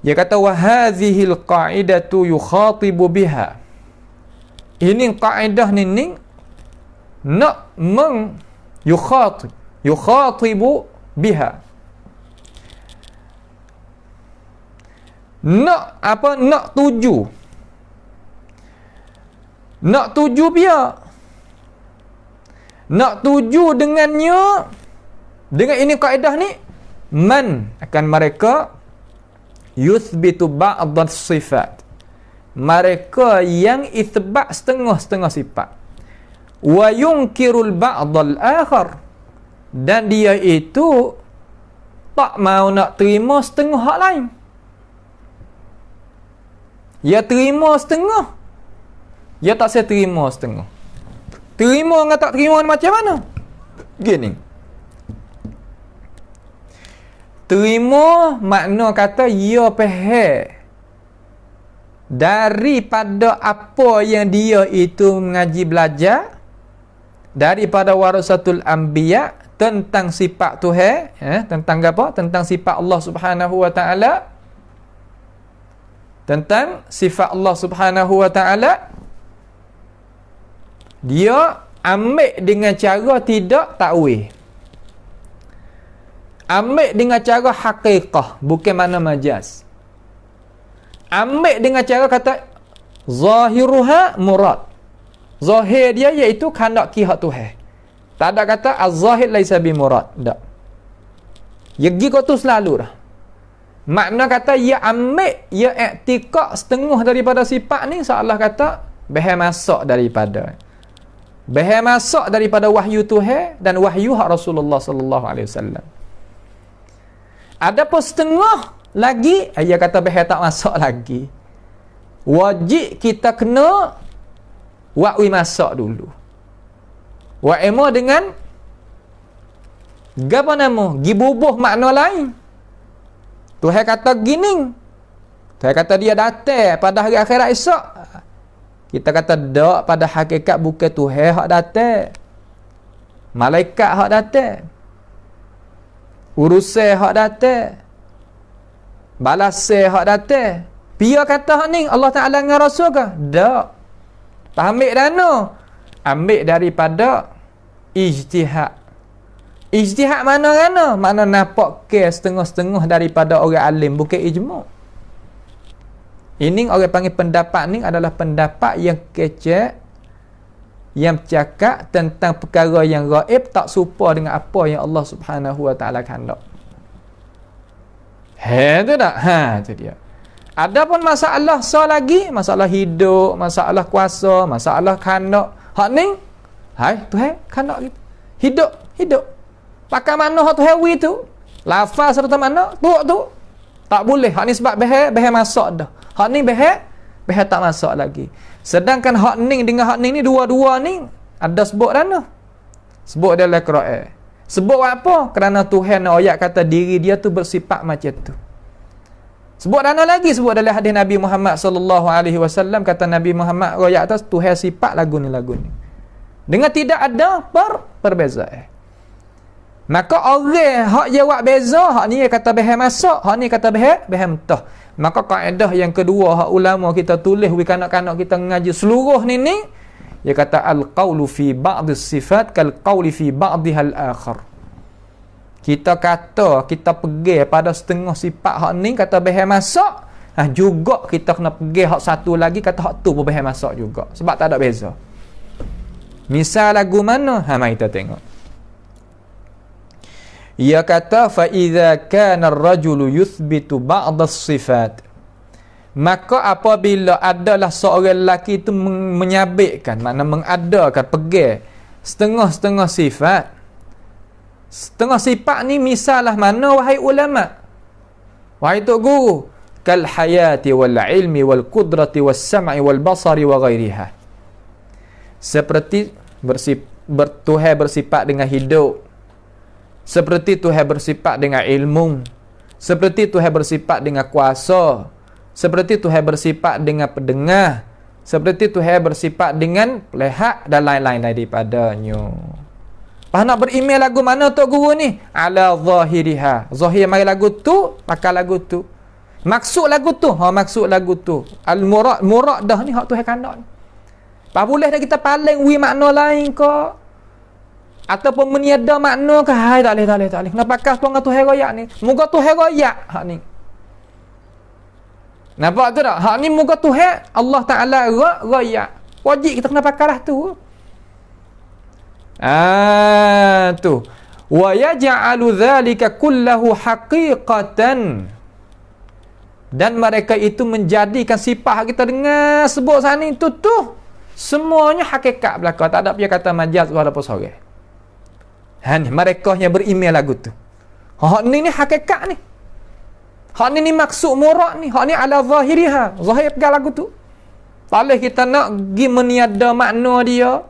Speaker 1: Dia kata wa hadhil qa'idatu yukhatibu biha. Ini kaedah ni nak yukhatibu biha. Nak apa? Nak tuju. Nak tuju biar. Nak tuju dengannya, dengan ini kaedah ni, man akan mereka yuthbitu ba'd sifat. Mereka yang itsbat setengah-setengah sifat. Wa yunkirul ba'd al-akhar. Dan dia itu tak mau nak terima setengah hak lain. Ya terima setengah, ya tak saya terima setengah. Terima dengan tak terima macam mana? Gini. Terima makna kata ya faham daripada apa yang dia itu mengaji belajar daripada warasatul anbiya tentang sifat Tuhan, tentang apa? Tentang sifat Allah Subhanahu wa taala. Tentang sifat Allah Subhanahu wa taala, dia ambil dengan cara tidak takwil. Ambil dengan cara hakikah, bukan mana majaz. Ambil dengan cara kata zahiruha murad. Zahir dia iaitu kehendak pihak Tuhan. Tak ada kata az-zahir laisa bi murad. Tak. Ya gitu tu selalu dah. Makna kata ia ambil, ia i'tiqad setengah daripada sifat ni, seolah kata bahaya masuk daripada wahyu Tuhan dan wahyu hak Rasulullah sallallahu alaihi wasallam. Adapun setengah lagi, ia kata bahaya tak masuk lagi. Wajib kita kena wa'wi masuk dulu. Wa'ima dengan apa nama? Gibubuh makna lain. Tuhan kata gini. Tuhan kata dia datang pada hari akhirat esok. Kita kata tak, pada hakikat bukan Tuhan hak datang. Malaikat hak datang. Urusan hak datang. Balasai hak datang. Pia kata hak ni Allah Ta'ala dengan Rasul ke? Tak. Ambil dana. Ambil daripada ijtihad. Ijtihad mana-mana? Mana nampak ke setengah-setengah daripada orang alim, bukan ijma'. Ini orang panggil pendapat ni adalah pendapat yang kecek, yang bercakap tentang perkara yang gaib, tak serupa dengan apa yang Allah Subhanahu wa taala kehendak. Tu tak? Tu dia. Adapun masalah lagi, masalah hidup, masalah kuasa, masalah kehendak. Hak ni Hai, Tuhan kanak kita. Hidup. Pakai mana hak Tuhan wi tu? Lafaz serta mana? Tu. Tak boleh. Hak ni sebab behar masak dah. Hak ni behar tak masak lagi. Sedangkan hak ning dengan hak ning ni dua-dua ni ada sebut dana. Sebut dalam Quran. Sebut apa? Kerana Tuhan ayat kata diri dia tu bersifat macam tu. Sebut dana lagi, sebut dalam hadis Nabi Muhammad sallallahu alaihi wasallam, kata Nabi Muhammad ayat atas Tuhan sifat lagu ni. Dengan tidak ada perbezaan. Maka orang hak jawab beza, hak ni kata behar masak, hak ni kata behar mentah. Maka kaedah yang kedua hak ulama kita tulis wi kanak-kanak kita ngaji seluruh ni dia kata al-qaulu fi ba'd as-sifat kal qauli fi ba'dihal akhar. Kita kata kita pergi pada setengah sifat hak ni kata behar masak, juga kita kena pergi hak satu lagi kata hak tu pun behar masak juga. Sebab tak ada beza. Misal lagu mana? Mari kita tengok. Ia kata fa idza kana ar-rajulu yuthbitu ba'd as-sifat, maka apabila adalah seorang lelaki itu menyabitkan, makna mengadakan, pegang setengah-setengah sifat. Setengah sifat ni misalah mana wahai ulama? Wahai tok guru, kal hayati wal ilmi wal qudrati was sam'i wal basari wa ghairiha. Seperti Tuhan bersifat dengan hidup, seperti Tuhan bersifat dengan ilmu, seperti Tuhan bersifat dengan kuasa, seperti Tuhan bersifat dengan pendengar, seperti Tuhan bersifat dengan lihat dan lain-lain daripadanya. Pas nak berimej lagu mana tok guru ni? Ala zahiriha. Zahir mai lagu tu, pakai lagu tu. Maksud lagu tu, maksud lagu tu. Al-murad dah ni hak Tuhan kandak ni. Pas boleh dah kita paling wi makna lain ke? Ataupun meniada makna ke? Hai, tak boleh. Nak pakai sepengah Tuhan royak ni. Muka Tuhan royak hak ni. Nampak tu tak? Hak ni muka Tuhan Allah Ta'ala royak. Wajib kita kena pakai lah tu. Tu. Wa yaj'alu dhalika kullahu haqiqatan. Dan mereka itu menjadikan sifat kita dengar sebut sana itu semuanya hakikat belaka. Tak ada dia kata majaz walaupun sore. Ni mereka yang berimej lagu tu. Hak ni hakikat ni. Hak ni maksud murad ni. Hak ni ala zahiriha. Zahir pegang lagu tu. Tak boleh kita nak pergi meniada makna dia.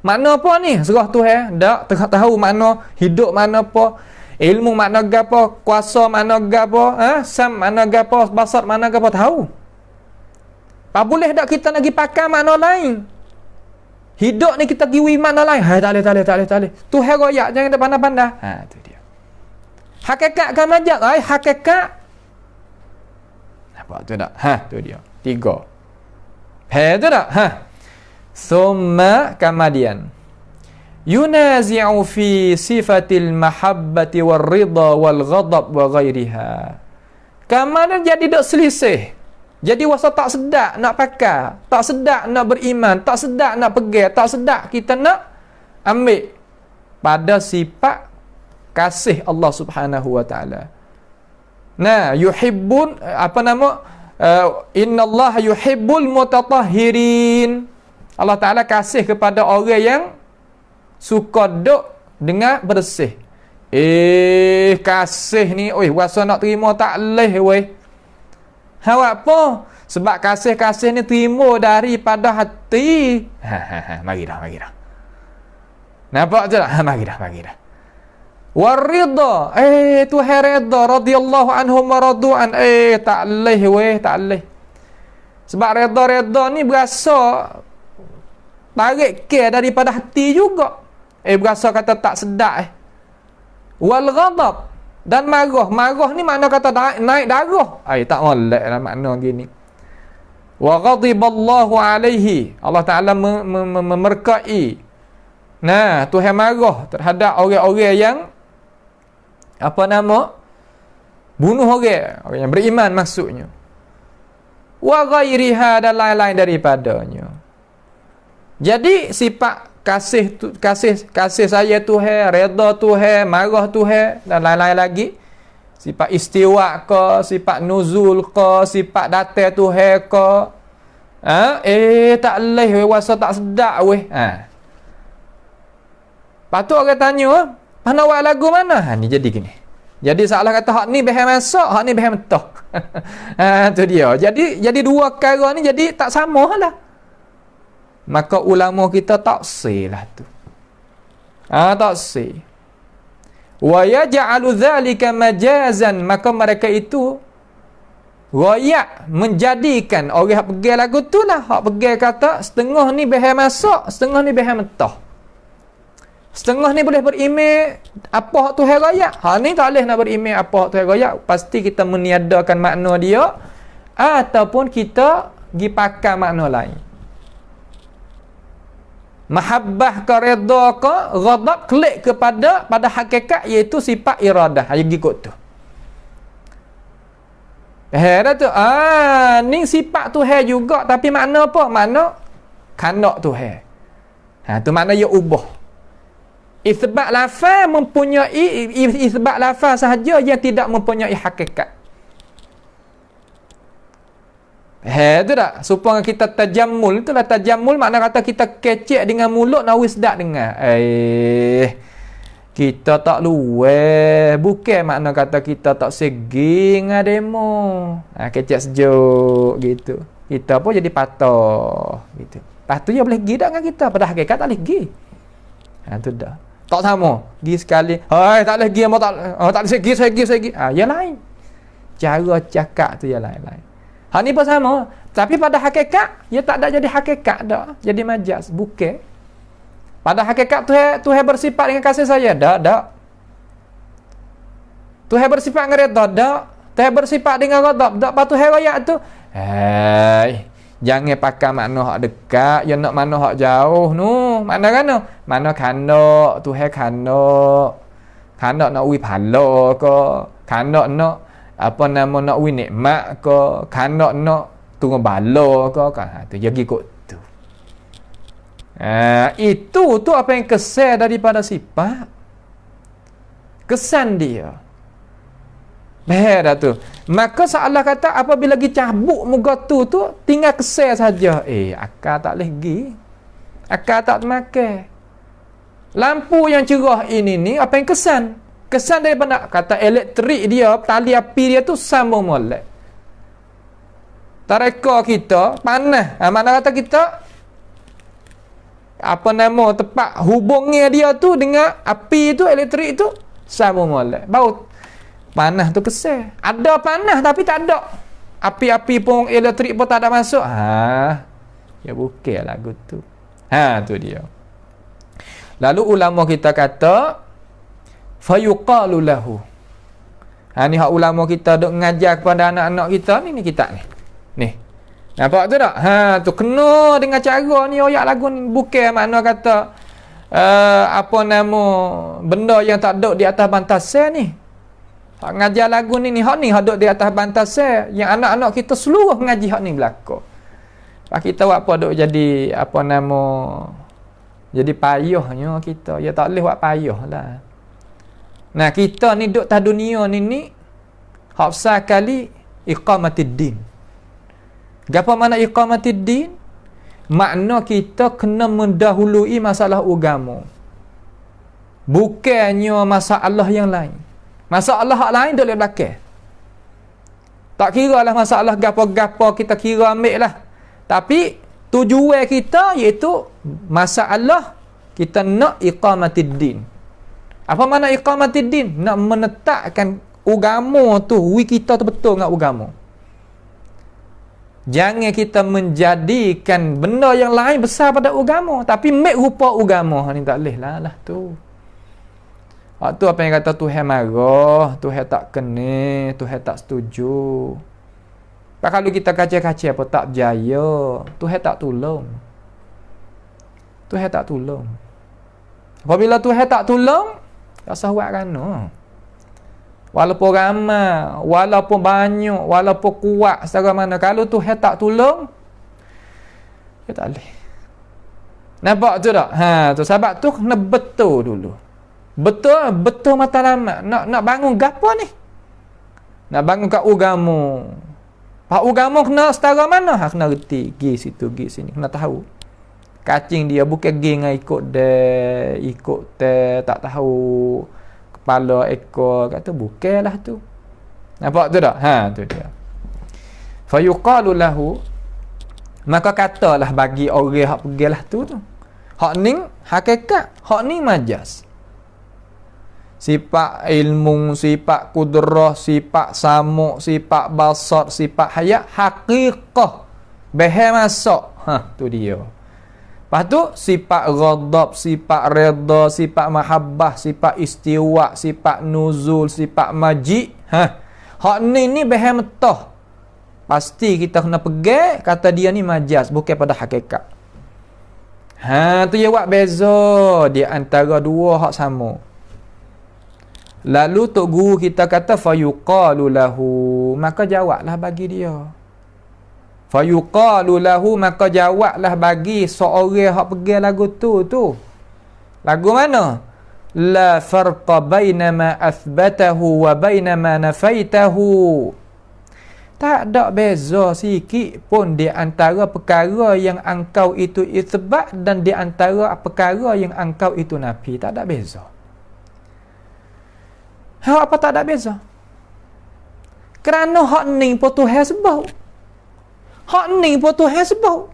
Speaker 1: Makna apa ni? Serah Tuhan. Tak tahu makna hidup mana apa. Ilmu makna apa. Kuasa makna apa. Sam makna apa. Basar makna apa. Tahu. Tak boleh tak kita nak pergi pakai makna lain. Hidup ni kita giwi makna lain. Tak boleh. Tuhan royak. Jangan ada pandai-pandai. Tu dia. Hakikat kan majaz. Hakikat. Nampak tu tak? Tu dia. 3. Tu tak? Thumma kemudian yunazi'u fi sifatil mahabbati wal ridha wal ghadab wa ghairiha. Kemudian jadi dok selisih. Jadi wasa tak sedap nak pakai, tak sedap nak beriman, tak sedap nak pegang, tak sedap kita nak ambil pada sifat kasih Allah Subhanahu wa taala. Nah, yuhibbun innallaha yuhibbul mutatahhirin. Allah Ta'ala kasih kepada orang yang suka duk dengan bersih. Kasih ni, rasa nak terima tak leh weh. Awak apa? Sebab kasih-kasih ni terima daripada hati. Mari dah. Nampak je tak? Mari dah. Waridha. Tuhan redha radhiyallahu anhum wa radu'an. Tak leh weh, tak leh. Sebab redha ni berasa tarik ke daripada hati juga. Berasa kata tak sedap. Wal ghadab. Dan marah ni makna kata naik darah. Tak molek lah makna gini. Wa ghadiballahu alaihi. Allah Ta'ala memerkai. Nah, Tuhan marah terhadap orang-orang yang bunuh orang yang beriman maksudnya. Wa ghairiha dan lain-lain daripadanya. Jadi sifat kasih saya Tuhan, redha Tuhan, marah Tuhan dan lain-lain lagi. Sifat istiwa ke, sifat nuzul ke, sifat datang Tuhan ke. Tak leh wasa tak sedap weh. Lepas tu orang tanya, "Mana awak lagu mana?" Ni jadi gini. Jadi salah kata hak ni behel masuk, hak ni behel mentah. Tu dia. Jadi dua perkara ni jadi tak sama lah. Maka ulama kita tak lah tu. Tak sih. Wa yaj'alu dzalika majazan, maka mereka itu royak menjadikan orang hak pegang lagu tu lah, hak pegang kata setengah ni behel masuk, setengah ni behel mentah. Setengah ni boleh berimej apa hak Tuhan royak. Hak ni tak boleh nak berimej apa hak Tuhan royak. Pasti kita meniadakan makna dia ataupun kita pergi pakai makna lain. Mahabbah ke redha ke ghadab klik kepada pada hakikat iaitu sifat iradah. Ayo ikut tu. Dah tu. Ni sifat Tuhan juga tapi makna apa? Makna kandak Tuhan. Tu makna ia ubah. Isbat lafaz mempunyai isbat lafaz sahaja yang tidak mempunyai hakikat. Tu tak? Supaya kita tajammul, itulah tajammul makna kata kita kecek dengan mulut nak wisdak dengar. Kita tak luar, bukan makna kata kita tak segi dengan demo. Kecek sejuk gitu. Kita pun jadi patah gitu. Lepas tu dia boleh pergi tak dengan kita, pada hakikat tak boleh pergi. Tu dah. Tak sama. Pergi sekali. Hai, tak boleh pergi, tak boleh segi. Yang lain. Cara cakap tu yang lain-lain. Hak ni pun sama. Tapi pada hakikat, dia tak ada jadi hakikat dah. Jadi majaz. Bukan. Pada hakikat Tuhan bersifat dengan kasih sayang. Tak. Tuhan bersifat dengan redha. Tak. Tuhan bersifat dengan ghadab. Tak. Lepas Tuhan royak tu. Jangan pakai makna hak dekat. Yang nak makna hak jauh. Makna kan? Makna kandak. Tuhan kandak. Kandak nak uwi pahala ke. Kandak nak apa nama nak win nikmat ke, kandak nak tunggu bala ke kan. Tu jadi ikut tu. Itu apa yang kesan daripada sifat. Kesan dia. Dah tu. Maka salah kata apabila lagi cabut muka tu tinggal kesan saja. Akal tak boleh pergi. Akal tak termakan. Lampu yang cerah ini ni apa yang kesan? Kesan daripada kata elektrik dia, tali api dia tu sambung molek. Tareka kita panas. Mana kata kita apa nama tempat hubungnya dia tu dengan api tu, elektrik tu sambung molek. Bau panas tu kesan. Ada panas tapi tak ada. Api-api pun elektrik pun tak ada masuk. Ya bukan lagu tu. Tu dia. Lalu ulama kita kata fayuqalu lahu. Ni hak ulama kita duk ngajar kepada anak-anak kita ni kitab ni. Ni. Nampak tu tak? Tu kena dengan cara ni ayat lagu ni. Bukan makna kata apa nama benda yang tak duduk di atas bantasan ni. Hak ngajar lagu ni hak duduk di atas bantasan yang anak-anak kita seluruh ngaji hak ni belaka. Pak kita buat apa duk jadi apa nama jadi payahnya kita. Ya tak boleh buat payah lah. Nah kita ni duduk atas dunia ni hak besar kali iqamatid din. Apa makna iqamatid din? Makna kita kena mendahului masalah agama. Bukannya masalah yang lain. Masalah hak lain duduk di belakang. Tak kira lah masalah gapo-gapo kita kira ambil lah. Tapi tujuan kita iaitu masalah kita nak iqamatid din. Apa makna iqamatid din? Nak menetapkan agama tu, kita tu betul dengan agama. Jangan kita menjadikan benda yang lain besar pada agama, tapi mek rupa agama. Ni tak boleh lah tu. Tu apa yang kata Tuhan marah, Tuhan tak kena, Tuhan tak setuju. Kalau kita kaca-kaca apa tak berjaya, Tuhan tak tolong. Tuhan tak tolong. Apabila Tuhan tak tolong, tak usah buat kerana. Walaupun ramai, walaupun banyak, walaupun kuat secara mana, kalau Tuhan tak tolong, dia tak boleh. Nampak tu tak? Tu sebab tu kena betul dulu. Betul matlamat. Nak bangun gapo ni? Nak bangun kat agama. Pak agama kena setara mana? Kena reti, gi situ, gi sini, kena tahu. Kacing dia bukan geng ikut tak tahu kepala ekor, kata bukanlah tu. Nampak tu tak? Tu dia. Fa yuqalu lahu, maka katalah bagi orang hak pegilah tu. Hak ni hakikat, hak ni majas. Sifat ilmu, sifat kudrah, sifat samuk, sifat basar, sifat hayat, haqiqah. Behar masuk. Tu dia. Lepas tu, sifat ghadab, sifat redha, sifat mahabbah, sifat istiwa, sifat nuzul, sifat majid. Hak ni behar metah. Pasti kita kena pegang, kata dia ni majas, bukan pada hakikat. Tu dia buat beza di antara dua hak sama. Lalu tok guru kita kata fayuqalu lahu, maka jawablah bagi dia. Fayuqalu lahu, maka jawablah bagi seorang hak pegang lagu tu. Lagu mana? La farqa baina ma athbatahu wa baina ma nafaitahu. Tak ada beza sikit pun di antara perkara yang engkau itu itsbat dan di antara perkara yang engkau itu nafi. Tak ada beza. Apa tak ada beza? Kerana hak ni pun Tuhan sebut. Hak ni pun Tuhan sebut.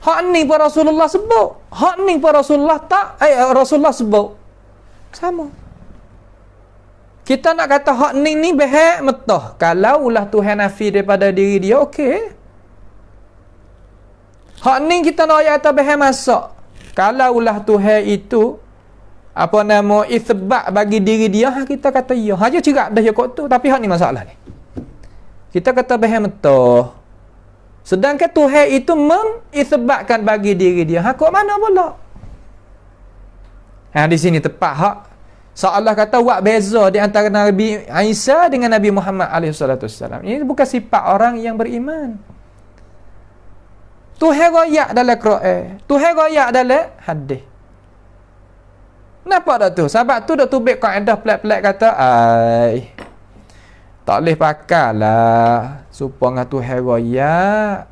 Speaker 1: Hak ni pun Rasulullah sebut. Hak ni pun Rasulullah Rasulullah sebut. Sama. Kita nak kata hak ni behak metah. Kalaulah Tuhan nafi daripada diri dia, okey. Hak ni kita nak ayat behak masuk. Kalaulah Tuhan itu itsbat bagi diri dia, kita kata ya. Haja cerak dah kok tu, tapi hak ni masalah ni. Kita kata behak metah. Sedangkan Tuhan itu mengisbatkan bagi diri dia. Kok mana pula? Di sini tepat hak. Allah kata buat beza di antara Nabi Isa dengan Nabi Muhammad SAW. Ini bukan sifat orang yang beriman. Tuhan royak dalam Quran, Tuhan royak dalam hadis. Kenapa dah tu? Sebab tu dah tubik kaedah pelik-pelik kata, tak boleh pakailah supaya Tuhan royak.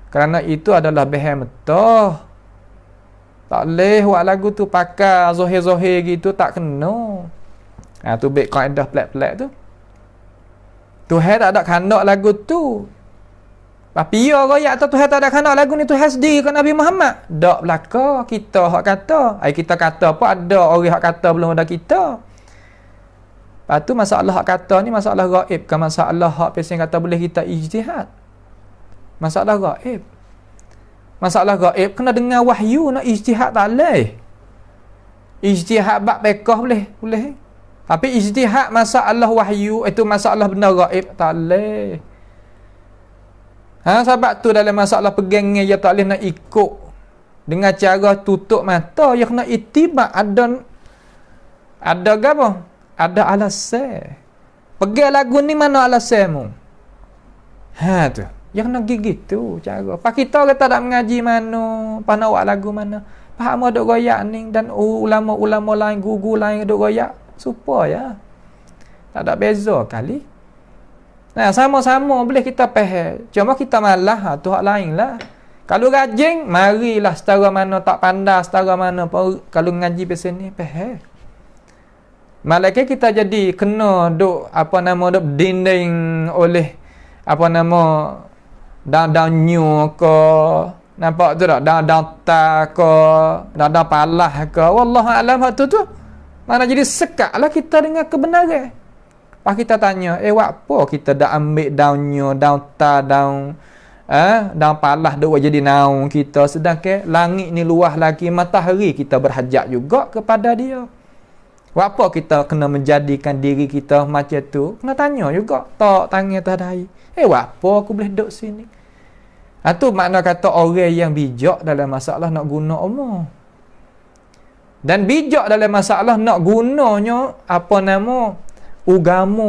Speaker 1: Kerana itu adalah behar metah. Tak boleh buat lagu tu pakai zohir-zohir gitu, tak kena. Tu baik kaedah pelik-pelik tu. Tuhan tak ada kandak lagu tu. Tapi ya royak tu Tuhan tak ada kandak lagu ni, Tuhan sendiri ke Nabi Muhammad. Tak belaka kita hak kata. Kita kata apa, ada orang hak kata belum ada kita. Lepas tu masalah hak kata ni masalah gaib. Bukan masalah hak pesen kata boleh kita ijtihad. Masalah gaib. Masalah gaib kena dengar wahyu, nak ijtihad tak boleh. Ijtihad bab fiqh boleh. Tapi ijtihad masalah wahyu, itu masalah benda gaib tak boleh. Sebab tu dalam masalah pegangnya dia tak boleh nak ikut dengan cara tutup mata, dia kena ittiba, ada apa? Ada alasan. Pegang lagu ni mana alasanmu? Tu. Yang nak gigit tu cara. Pak kita kata tak mengaji mana, pana buat lagu mana. Faham duk goyak ni dan ulama-ulama lain, guru lain duk goyak. Supaya tak ada beza kali. Nah, sama-sama boleh kita faham. Cuma kita malah tu hak lain lah. Kalau rajin, marilah setara mana tak pandai, setara mana kalau ngaji pasal ni faham. Malaikat kita jadi kena duk duk dinding oleh daun-daun ke, nampak tu tak, daun-daun ta ke, daun-daun palah ke, wallahu a'lam. Tu mana jadi sekaklah kita dengan kebenaran. Pas kita tanya, apa kita dah ambil daunnya, daun ta, daun palah duk jadi naung kita, sedangkan langit ni luas lagi, matahari kita berhajat juga kepada dia. Apa kita kena menjadikan diri kita macam tu? Kena tanya juga. Tak tanya tak ada air. Apa aku boleh duduk sini? Itu makna kata orang yang bijak dalam masalah nak guna umur. Dan bijak dalam masalah nak gunanya agama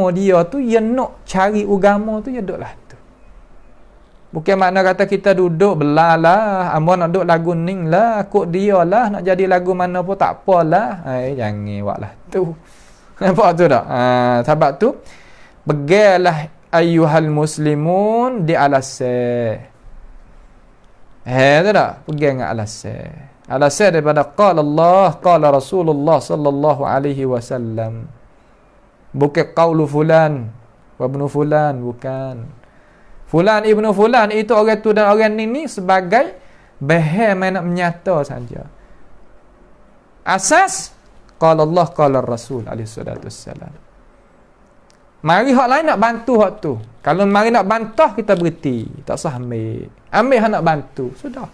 Speaker 1: dia tu, dia nak cari agama tu, dia duduklah tu. Bukan makna kata kita duduk belalah, nak duduk lagu ning lah, kok dia lah, nak jadi lagu mana pun tak apalah. Jangan buatlah tu. Nampak tu tak? Sebab tu, begalah ayyuhal muslimun di alasai. Tu tak? Pegang dengan alasan. Alasan daripada qala Allah, qala Rasulullah sallallahu alaihi wasallam. Bukan qaulu fulan wa ibnu fulan, bukan. Fulan ibnu fulan itu orang tu dan orang ni sebagai bahan nak menyata saja. Asas qala Allah, qala Rasul alaihi salatu wassalam. Mari hak lain nak bantu hak tu. Kalau mari nak bantah, kita berhenti. Tak sah ambil. Ambil hak nak bantu. Sudah.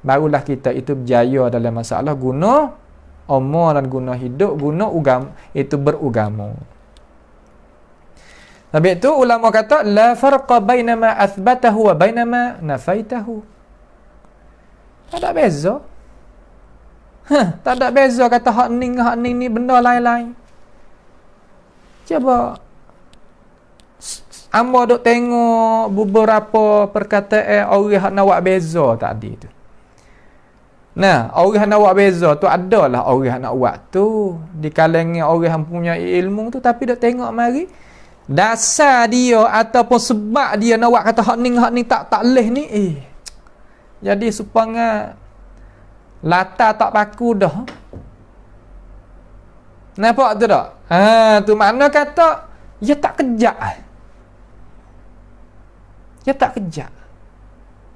Speaker 1: Barulah kita itu berjaya dalam masalah guna umur dan guna hidup, guna ugama, itu berugama. Habis itu ulama kata la farqa baina ma athbatahu wa baina ma nafaitahu. Tak ada beza. Tak ada beza kata hak ni ni benda lain-lain. Cuba amba duk tengok beberapa perkataan orang hak nak buat beza tadi tu. Nah, orang nak buat beza tu adalah orang nak buat tu di kalangan orang yang punya ilmu tu, tapi duk tengok mari dasar dia ataupun sebab dia nak buat kata hak ni tak leh ni jadi supaya latar tak paku dah. Nampak tu tak? Tu makna kata dia tak kejak. Dia tak kejak.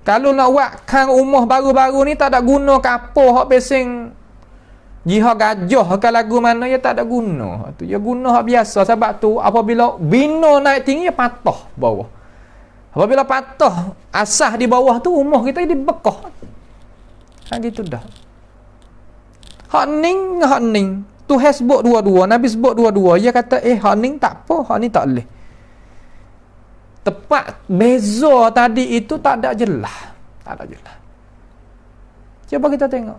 Speaker 1: Kalau nak buat kan rumah baru-baru ni tak ada guna kapur hak pesing jihad gajah ke lagu mana, dia tak ada guna. Tu dia guna hak biasa. Sebab tu apabila bina naik tinggi dia patah bawah. Apabila patah asah di bawah tu rumah kita jadi bekah. Gitu dah. Hak ning Tuhan sebut dua-dua, Nabi sebut dua-dua. Dia kata hak ning tak apa, hak ni tak boleh. Tepat beza tadi itu tak ada jelas. Tak ada jelas. Cuba kita tengok.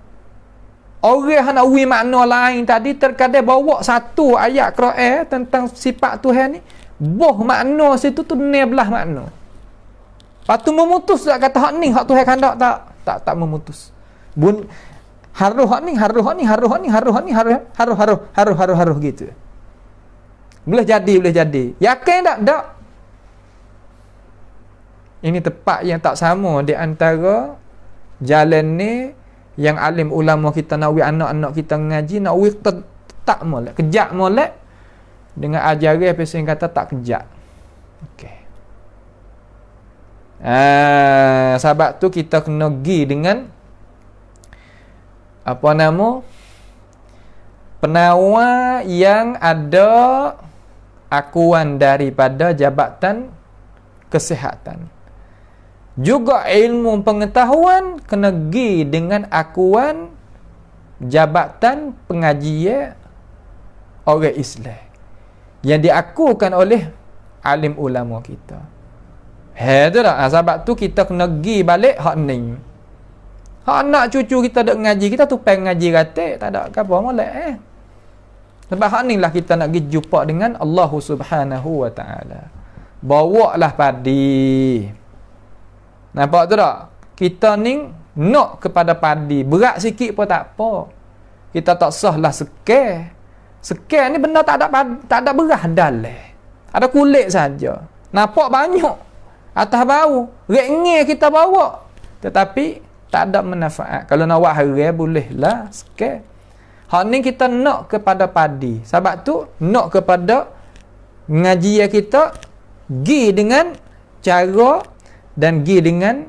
Speaker 1: Orang yang nak wi makna lain tadi terkadang bawa satu ayat Quran tentang sifat Tuhan ni, boh makna situ tu 12 makna. Lepas tu memutus tak kata hak ni hak Tuhan kandak tak memutus. Haruh hak ni gitu. Boleh jadi. Yakin tak? Ini tepat yang tak sama di antara jalan ni yang alim ulama kita nak wi anak-anak kita ngaji, nak wi tak molek, kejak molek dengan ajaran pasal kata tak kejak. Okey. Sebab tu kita kena pergi dengan apa nama? Penawar yang ada akuan daripada Jabatan Kesihatan. Juga ilmu pengetahuan kena pergi dengan akuan Jabatan Pengajian orang Islam yang diakukan oleh alim ulama kita. Tu tak? Sebab tu kita kena pergi balik hak ni. Hak anak cucu kita duk ngaji, kita tu pengen ngaji ratik, tak ada apa molek Sebab hak ni lah kita nak pergi jumpa dengan Allah Subhanahu wa taala. Bawalah padi. Nampak tu tak? Kita ni nak kepada padi. Berat sikit pun tak apa. Kita tak sahlah sekeh. Sekeh ni benda tak ada beras dalam. Ada kulit saja. Nampak banyak atas bau. Rengeh kita bawa. Tetapi tak ada manfaat. Kalau nak buat haram bolehlah sekeh. Hak ni kita nak kepada padi. Sebab tu nak kepada ngaji kita gi dengan cara dan gi dengan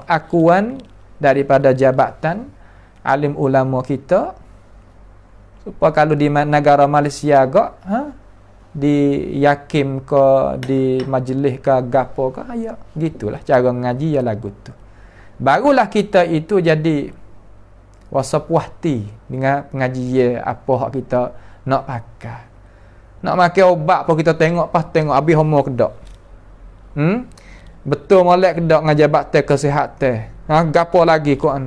Speaker 1: akuan daripada jabatan alim ulama kita, supaya kalau di negara Malaysia di yakim ke di majlis ke gapo ke gitulah cara ngaji ya lagu tu. Barulah kita itu jadi wasapuhti dengan pengajian apa hak kita nak pakai. Nak makan obat pun kita tengok habis homo kedak. Betul molek kedak dengan Jabatan Kesihatan. Gapo lagi kok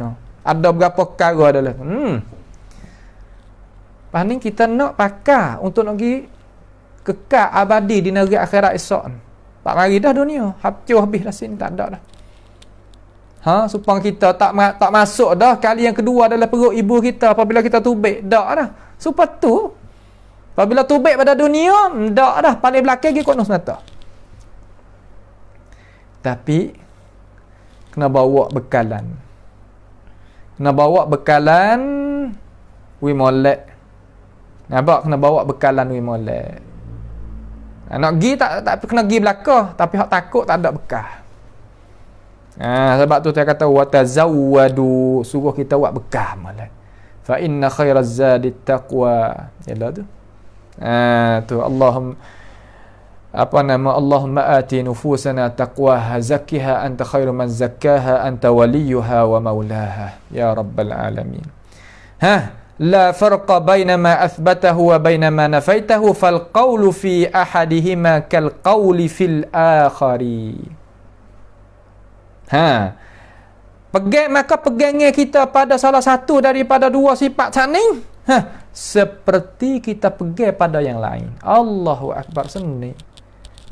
Speaker 1: ada berapa perkara adalah. Paling kita nak pakai untuk nak pergi kekal abadi di negeri akhirat esok. Tak mari dah dunia. Habis dah sini tak ada dah. Supaya kita tak masuk dah. Kali yang kedua adalah perut ibu kita apabila kita tubik. Tak dah. Supaya tu apabila tubik pada dunia, tak dah paling belakang pergi kot semata. Tapi kena bawa bekalan. Kena bawa bekalan wi molek. Nampak, kena bawa bekalan wi molek. Nak pergi tak kena pergi belakang, tapi hak takut tak ada bekal. Sebab tu saya kata watazawwadu, suruh kita buat bekal molek. Fa inna khairaz zadi taqwa. Yalah tu. Tu Allahumma ati nufusana taqwaha zakkiha anta khairu man zakkaha anta waliyuha wa maulaha ya rabbal alamin. لا فرق بين ما أثبته وبين ما نفيته فالقول في أحدهما كالقول في الآخر. Pegangnya kita pada salah satu daripada dua sifat sani, seperti kita pegang pada yang lain. Allahu Akbar. Seni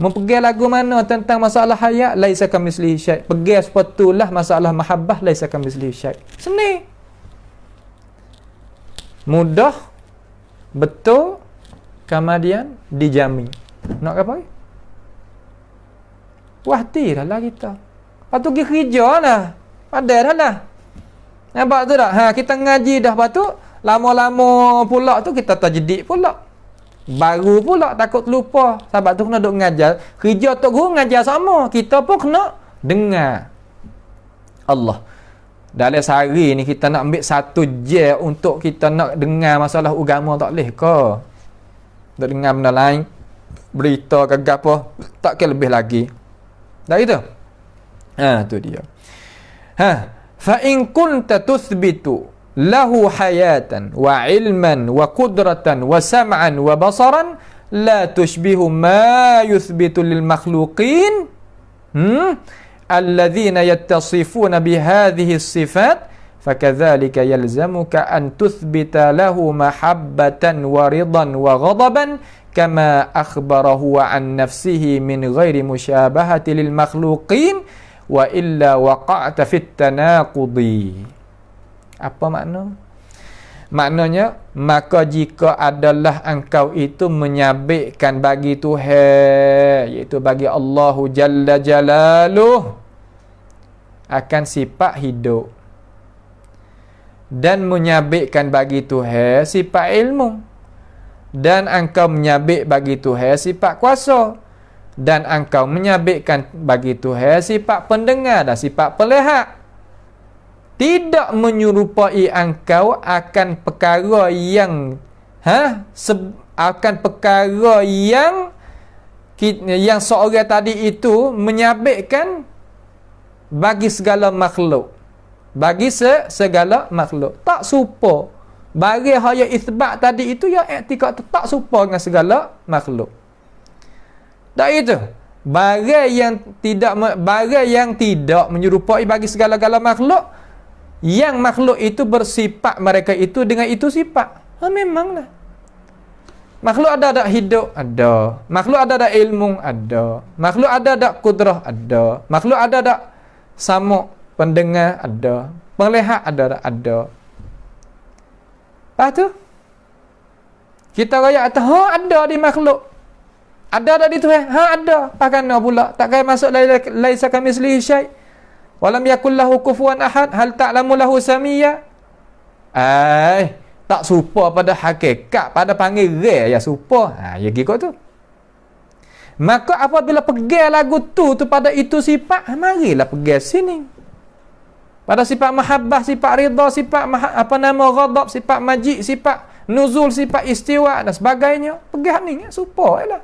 Speaker 1: mempegang lagu mana tentang masalah hayat, laisa kamitslihi syai'. Pegang sepatulah masalah mahabbah, laisa kamitslihi syai'. Seni, mudah, betul, kemudian dijamin. Nak apa? Wahti dah lah kita. Lepas tu pergi kerja lah. Ada dah lah. Nampak tu tak? Kita ngaji dah. Lepas tu lama-lama pula tu kita terjedik pula. Baru pula takut lupa. Sebab tu kena duk ngajar. Kerja tu guru ngajar sama. Kita pun kena dengar. Allah. Dalam sehari ni kita nak ambil satu je untuk kita nak dengar masalah agama, tak boleh ke? Nak dengar benda lain, berita ke apa, tak ke lebih lagi. Dah itu. Tu dia. Fa in kunta tuthbitu lahu hayatan wa ilman wa qudratan wa sam'an wa basaran la tushbihu ma yuthbitu lil makhluqin. الذين يتصفون بهذه الصفات فكذلك يلزمك أن تثبت له محبة ورضا وغضبا كما أخبره عن نفسه من غير مشابهة للمخلوقين وإلا وقعت في التناقض. Apa makna? Maknanya, maka jika adalah engkau itu menyabitkan bagi Tuhan, iaitu bagi Allahu Jalla Jalaluh, akan sifat hidup, dan menyabitkan bagi Tuhan sifat ilmu, dan engkau menyabit bagi Tuhan sifat kuasa, dan engkau menyabitkan bagi Tuhan sifat pendengar dan sifat pelihat, tidak menyerupai engkau akan perkara yang akan perkara yang seorang tadi itu menyabitkan bagi segala makhluk, bagi segala makhluk. Tak serupa bagi haya isbat tadi itu, yang i'tikad tak serupa dengan segala makhluk. Tak itu. Bagi yang tidak menyerupai bagi segala-gala makhluk, yang makhluk itu bersifat mereka itu dengan itu sifat. Memanglah. Makhluk ada hidup? Ada. Makhluk ada ilmu? Ada. Makhluk ada kudrah? Ada. Makhluk ada samuk pendengar? Ada. Penglihat? Ada. Lepas tu kita raya atas, ada di makhluk. Ada di Tuhan? Ada. Pakana pula? Tak kaya masuk laisa kamitslihi syai'. Walam yakul lahu kufuwan ahad, hal ta'lamu lahu samiyya. Tak serupa pada hakikat, pada panggil re ya serupa. Ya gitu tu. Maka apabila pegang lagu tu pada itu sifat, marilah pegang sini. Pada sifat mahabbah, sifat ridha, sifat ghadab, sifat majid, sifat nuzul, sifat istiwa dan sebagainya. Pegang ni serupa lah.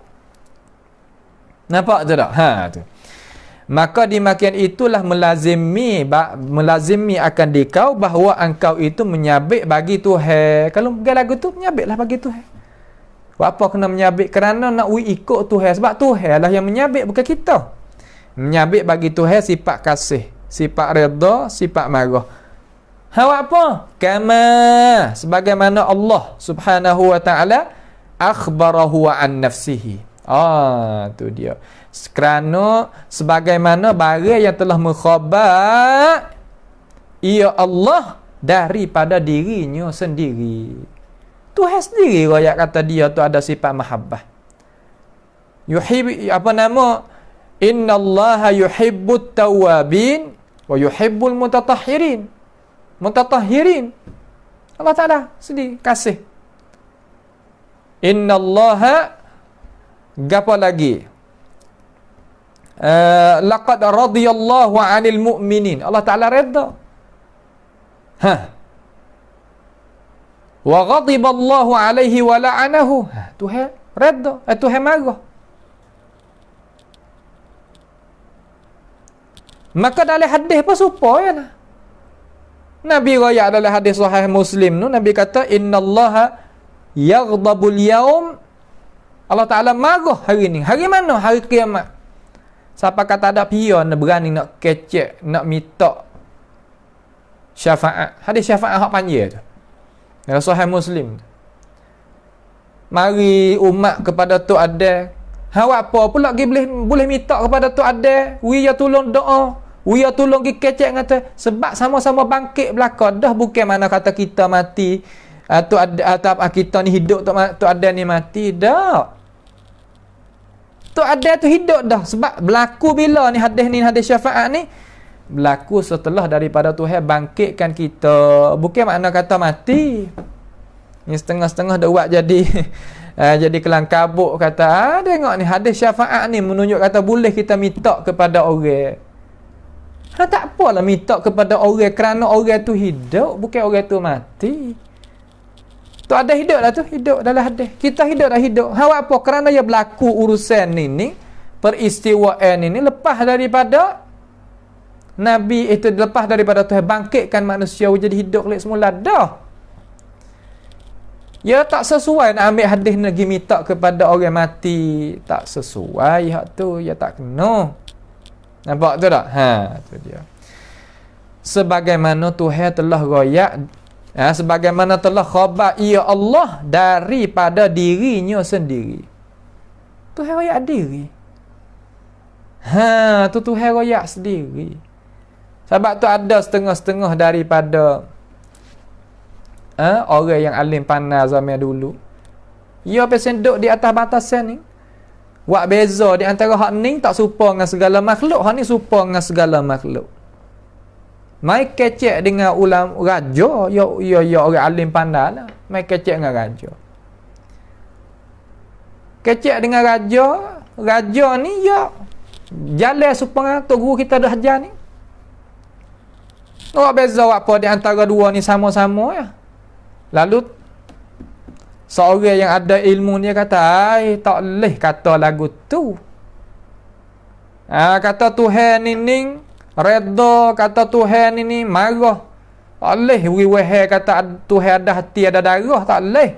Speaker 1: Nampak tu tak? Tu. Maka demikian itulah melazimi akan dikau bahawa engkau itu menyabit bagi Tuhan. Kalau pegang lagu tu, menyabitlah bagi Tuhan. Apa kena menyabit? Kerana nak ikut Tuhan. Sebab Tuhan lah yang menyabit, bukan kita. Menyabit bagi Tuhan sifat kasih, sifat redha, sifat marah. Apa? Kama, sebagaimana Allah Subhanahu wa ta'ala akhbarahu an nafsihi. Tu dia. Kerana sebagaimana barang yang telah mengkhabar ia Allah daripada dirinya sendiri. Tuhan sendiri royak kata dia tu ada sifat mahabbah. Innallaha yuhibbut tawabin Wa yuhibbul mutatahhirin. Allah Ta'ala sedih, kasih. Innallaha, gapo lagi? Laqad radiyallahu 'anil mu'minin. Allah Ta'ala redha. Wa ghadiballahu 'alaihi wa la'anahu. Tuhan redha, Tuhan marah. Maka dalam hadis pun supaya lah. Nabi raya dalam hadis sahih Muslim tu, Nabi kata innallaha yaghdabul yaum. Allah Ta'ala marah hari ni. Hari mana? Hari kiamat. Siapa kata ada pion berani nak kecek, nak minta syafaat. Hadis syafaat hak panjang tu. Dalam sahih Muslim. Mari umat kepada tu ada. Hawak apa pula boleh minta kepada tu ada. Wi ya tolong doa. Wi ya tolong gi kecek ngata sebab sama-sama bangkit belaka. Dah bukan mana kata kita mati. Tu ada atau kita ni hidup tu ada ni mati. Dah. Tu ada tu hidup dah. Sebab berlaku bila ni hadis syafaat ni berlaku setelah daripada Tuhan bangkitkan kita. Bukan makna kata mati. Ni setengah-setengah dah buat jadi jadi kelang kabut kata tengok ni hadis syafaat ni menunjuk kata boleh kita minta kepada orang. Tak apalah minta kepada orang kerana orang tu hidup, bukan orang tu mati. Tu ada hidup lah tu, hidup dalam hadis. Kita hidup dah hidup. Hawak apa? Kerana ia berlaku urusan ni peristiwaan ini lepas daripada Nabi itu, lepas daripada Tuhan bangkitkan manusia jadi hidup balik semula dah. Ya tak sesuai nak ambil hadis lagi minta kepada orang mati. Tak sesuai hak tu, ya tak kena. Nampak tu tak? Tu dia. Sebagaimana Tuhan telah royak, sebagaimana telah khabar ia Allah daripada dirinya sendiri. Tuhan royak diri. Tu Tuhan royak sendiri. Sebab tu ada setengah-setengah daripada orang yang alim pandai zaman dulu. Ia pesen duduk di atas batasan ni. Buat beza di antara hak ni tak serupa dengan segala makhluk, hak ni serupa dengan segala makhluk. Mai kecek dengan ulam raja, ya orang alim pandai lah. Mai kecek dengan raja. Kecek dengan raja ni ya jalan supaya tok guru kita dah ajar ni. Buat beza apa di antara dua ni sama-sama ya. Lalu seorang yang ada ilmu dia kata, tak boleh kata lagu tu. Kata Tuhan ni redha, kata Tuhan ni marah. Tak boleh wiweh kata Tuhan ada hati ada darah, tak boleh.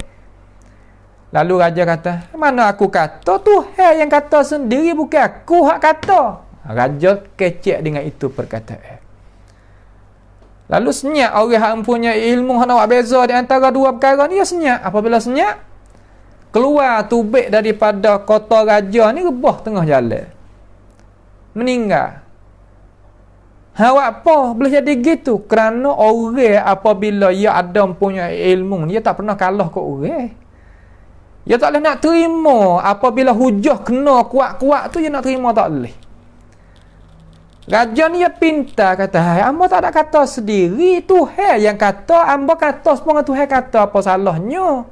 Speaker 1: Lalu raja kata, mana aku kata? Tuhan yang kata sendiri, bukan aku hak kata. Raja kecek dengan itu perkataan. Lalu senyap orang yang mempunyai ilmu yang nak beza di antara dua perkara ni, ya senyap. Apabila senyap, keluar tubik daripada kota raja ni rebah tengah jalan. Meninggal. Awak apa boleh jadi gitu? Kerana orang apabila ia ada mempunyai ilmu, dia tak pernah kalah ke orang. Dia tak boleh nak terima. Apabila hujah kena kuat-kuat tu, dia nak terima tak boleh. Raja ni dia pintar kata, hamba tak ada kata sendiri, Tuhan yang kata, hamba kata semua Tuhan kata, apa salahnya?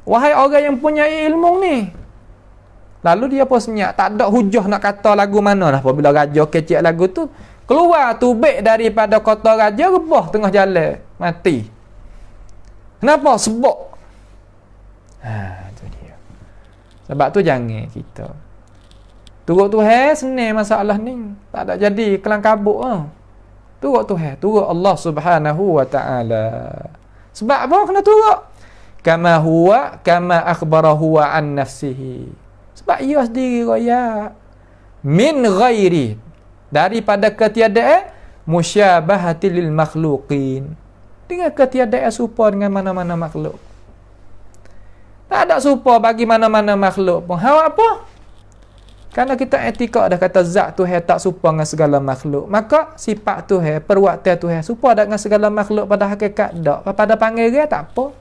Speaker 1: Wahai orang yang punya ilmu ni. Lalu dia pun senyap, tak ada hujah nak kata lagu mana lah. Apabila raja kecek lagu tu, keluar tubik daripada kota raja, rebah tengah jalan, mati. Kenapa? Sebab tu dia. Sebab tu jangan kita turut Tuhan senang masalah ni. Tak ada jadi kelang kabut. Turut Tuhan, turut Allah Subhanahu wa ta'ala. Sebab apa kena turut? Kama huwa, kama akhbarahu wa an nafsihi. Sebab ia sendiri raya. Min ghairi. Daripada ketiadaan musyabahati lil makhluqin. Dengan ketiadaan serupa dengan mana-mana makhluk. Tak ada serupa bagi mana-mana makhluk pun. Awak apa? Kerana kita etika dah kata zat Tuhan tak serupa dengan segala makhluk. Maka sifat Tuhan, perbuatan Tuhan serupa dengan segala makhluk pada hakikat tak. Pada panggil dia tak apa.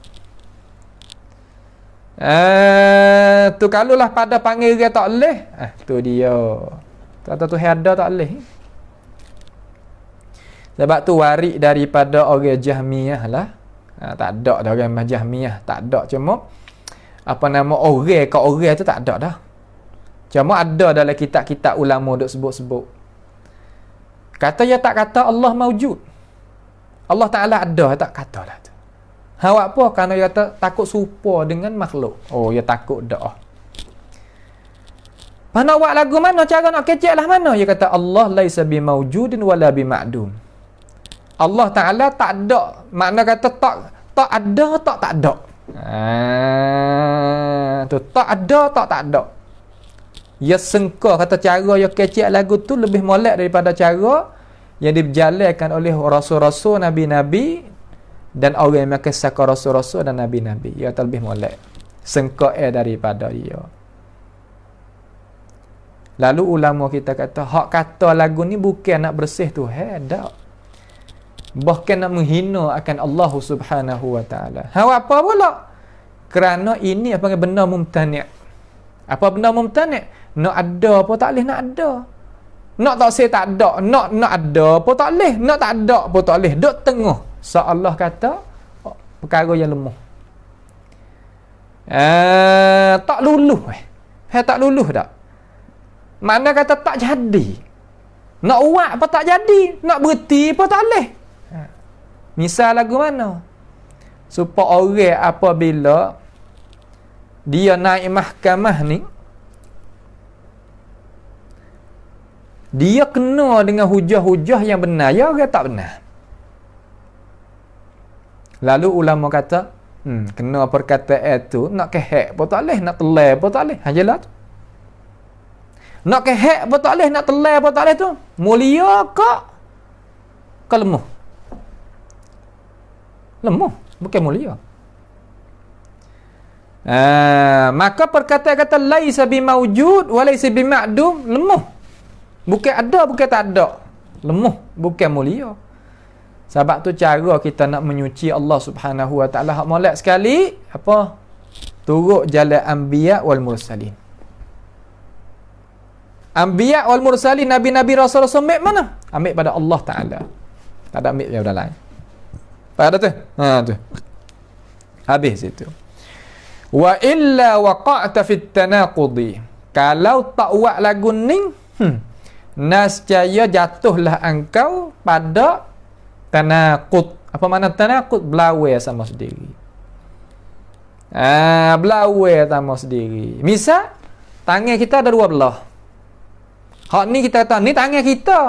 Speaker 1: Tu kalaulah pada panggil dia tak boleh. Tu dia. Kata Tuhan ada tak boleh. Sebab tu warik daripada orang Jahmiyah lah. Tak ada dah orang Jahmiyah, tak ada. Cuma apa nama orang ke orang tu tak ada dah. Cuma ada dalam kitab-kitab ulama duk sebut-sebut. Kata ya tak kata Allah maujud. Allah Ta'ala ada, tak kata lah tu. Awak apa? Kerana dia kata takut serupa dengan makhluk. Oh, dia takut dah. Mana awak lagu mana? Cara nak kecek lah mana? Dia kata Allah laisa bimaujudin wala bima'dum. Allah Ta'ala tak ada. Makna kata tak ada, tak ada. Tu tak ada, tak ada. Ya sengka kata cara ya kecek lagu tu lebih molek daripada cara yang diberjalankan oleh rasul-rasul, nabi-nabi dan orang yang mengesahkan rasul-rasul dan nabi-nabi. Ia lebih molek. Sengka daripada dia. Lalu ulama kita kata, hak kata lagu ni bukan nak bersih tu, tak. Bahkan nak menghina akan Allah Subhanahu wa taala. Apa pula? Kerana ini apa benda mumtani'. Apa benda mumtani'? Nak ada apa tak boleh nak ada. Nak tak say tak ada, nak ada apa tak boleh, nak tak ada apa tak boleh. Duk tengah. So Allah kata perkara yang lemah. Tak luluh. Tak luluh tak. Mana kata tak jadi. Nak buat apa tak jadi, nak berhenti apa tak boleh. Misal lagu mana? Supaya orang apabila dia naik mahkamah ni, dia kena dengan hujah-hujah yang benar, ya orang tak benar. Lalu ulama kata, kena perkataan tu nak kehek pun tak boleh, nak telai pun tak boleh. Jelas tu. Nak kehek pun tak boleh, nak telai pun tak boleh tu. Mulia ke lemah? Lemah, bukan mulia. Maka perkataan kata laisa bimaujud wa laisa bima'dum, lemah. Bukan ada, bukan tak ada. Lemah, bukan mulia. Sebab tu cara kita nak menyuci Allah Subhanahu wa taala hak molek sekali, apa? Turut jalan anbiya wal mursalin. Anbiya wal mursalin, nabi-nabi rasul-rasul ambil mana? Ambil pada Allah Taala. Tak ada ambil yang lain. Pada tu. Tu. Habis itu. Wa illa waqa'ta fit tanaqudi. Kalau tak buat lagu ni, nascaya jatuhlah engkau pada tanaqud. Apa makna tanaqud? Belawai sama sendiri. Belawai sama sendiri. Misal tangan kita ada dua belah. Hak ni kita kata ni tangan kita.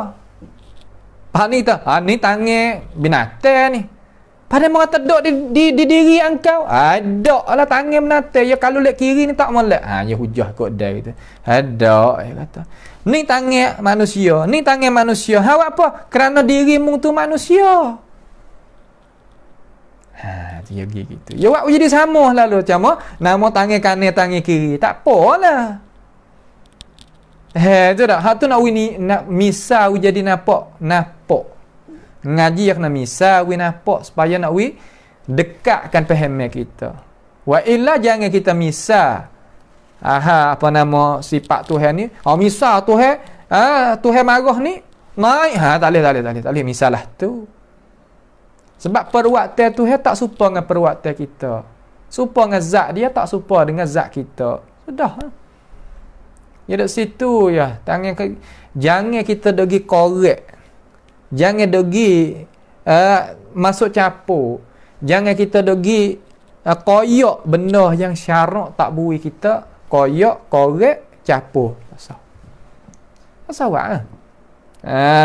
Speaker 1: Hak ni kita, ni tangan binatang ni. Pada orang terduk di diri engkau. Ada lah tangan binatang. Ya kalau lihat kiri ni tak molek. Ya hujah kot dia gitu. Ada dia kata. Ni tangan manusia, ni tangan manusia. Awak apa? Kerana dirimu tu manusia. Dia gitu. Ya awak jadi sama lalu macam nama tangan kanan tangan kiri. Tak apalah. Tu dah. Hak tu nak wini nak misal jadi nampak. Ngaji yang nak misal wi nampak supaya nak wi dekatkan fahaman kita. Wa illa jangan kita misal. Apa nama sifat Tuhan ni? Misal Tuhan, Tuhan marah ni naik. Tak boleh misal lah tu. Sebab perbuatan Tuhan tak serupa dengan perbuatan kita. Serupa dengan zat dia, tak serupa dengan zat kita. Sudah. Ya dekat situ ya. Jangan kita pergi korek. Jangan pergi masuk capur. Jangan kita pergi koyak benda yang syarak tak bui kita. Koyak, korek, capur. Tak sawak.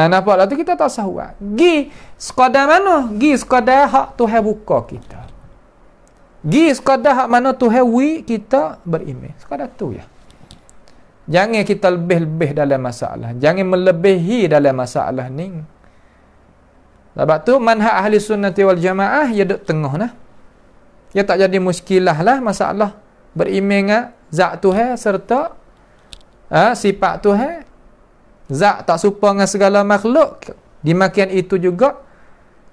Speaker 1: Nampak lah tu kita tak sawak. Gi sekadar mana? Gi sekadar hak Tuhan buka kita. Gi sekadar hak mana Tuhan wi kita beriman. Sekadar tu ya. Jangan kita lebih-lebih dalam masalah. Jangan melebihi dalam masalah ni. Sebab tu manhaj ahli sunnati wal jamaah ya duduk tengah nah. Ya tak jadi muskilah lah masalah beriman dengan zat Tuhan serta sifat Tuhan. Zat tak serupa dengan segala makhluk. Dimakian itu juga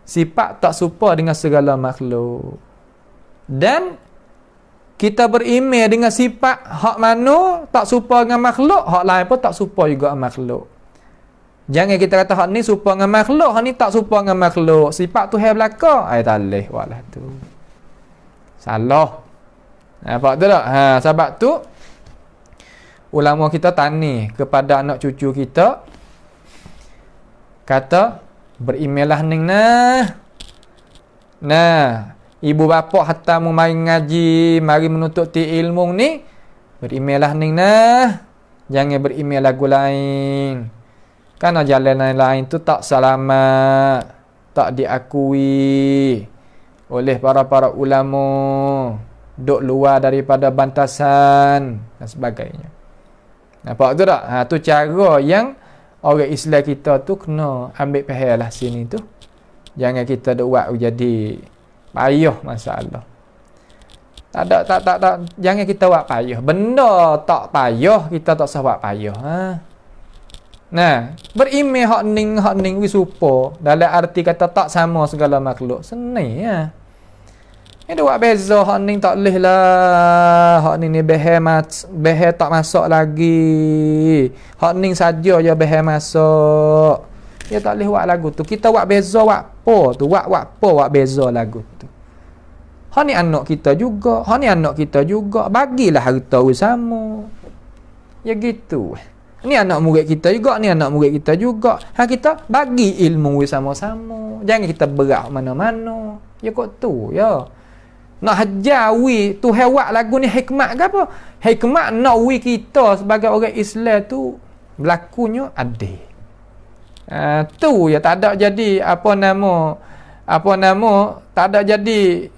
Speaker 1: sifat tak serupa dengan segala makhluk. Dan kita beriman dengan sifat hak mana tak serupa dengan makhluk, hak lain pun tak serupa juga dengan makhluk. Jangan kita kata hak ni serupa dengan makhluk, hak ni tak serupa dengan makhluk. Sifat Tuhan belaka, tak boleh buatlah tu. Salah. Nampak tu tak? Sebab tu ulama kita tani kepada anak cucu kita, kata berimailah ning nah ibu bapa hatta mu mari ngaji, mari menuntut ilmu ni, berimailah ning jangan berimail lagu lain. Karena jalan lain-lain tu tak selamat, tak diakui oleh para ulama, duk luar daripada bantasan dan sebagainya. Nampak tu tak? Tu cara yang orang Islam kita tu kena ambil faham lah sini tu. Jangan kita duk buat jadi payah masalah. Tak. Jangan kita buat payah. Benda tak payah, kita tak usah buat payah. Nah, berimeh hak ning wi supo dalam arti kata tak sama segala makhluk. Seni ya. Ini buat beza hak ning tak leh lah. Hak ning ni behe tak masuk lagi. Hak ning saja je behe masuk. Dia tak leh buat lagu tu. Kita buat beza buat apa tu? Buat beza lagu tu. Hak ni anak kita juga, hak ni anak kita juga. Bagilah harta wi sama. Ya gitu. Ni anak murid kita juga, ni anak murid kita juga. Kita bagi ilmu sama-sama. Jangan kita berat mana-mana. Ya kok tu ya. Nak hajar wi tu hewak lagu ni hikmat ke apa? Hikmat nak wi kita sebagai orang Islam tu berlakunya adil. Tu ya tak ada jadi apa nama tak ada jadi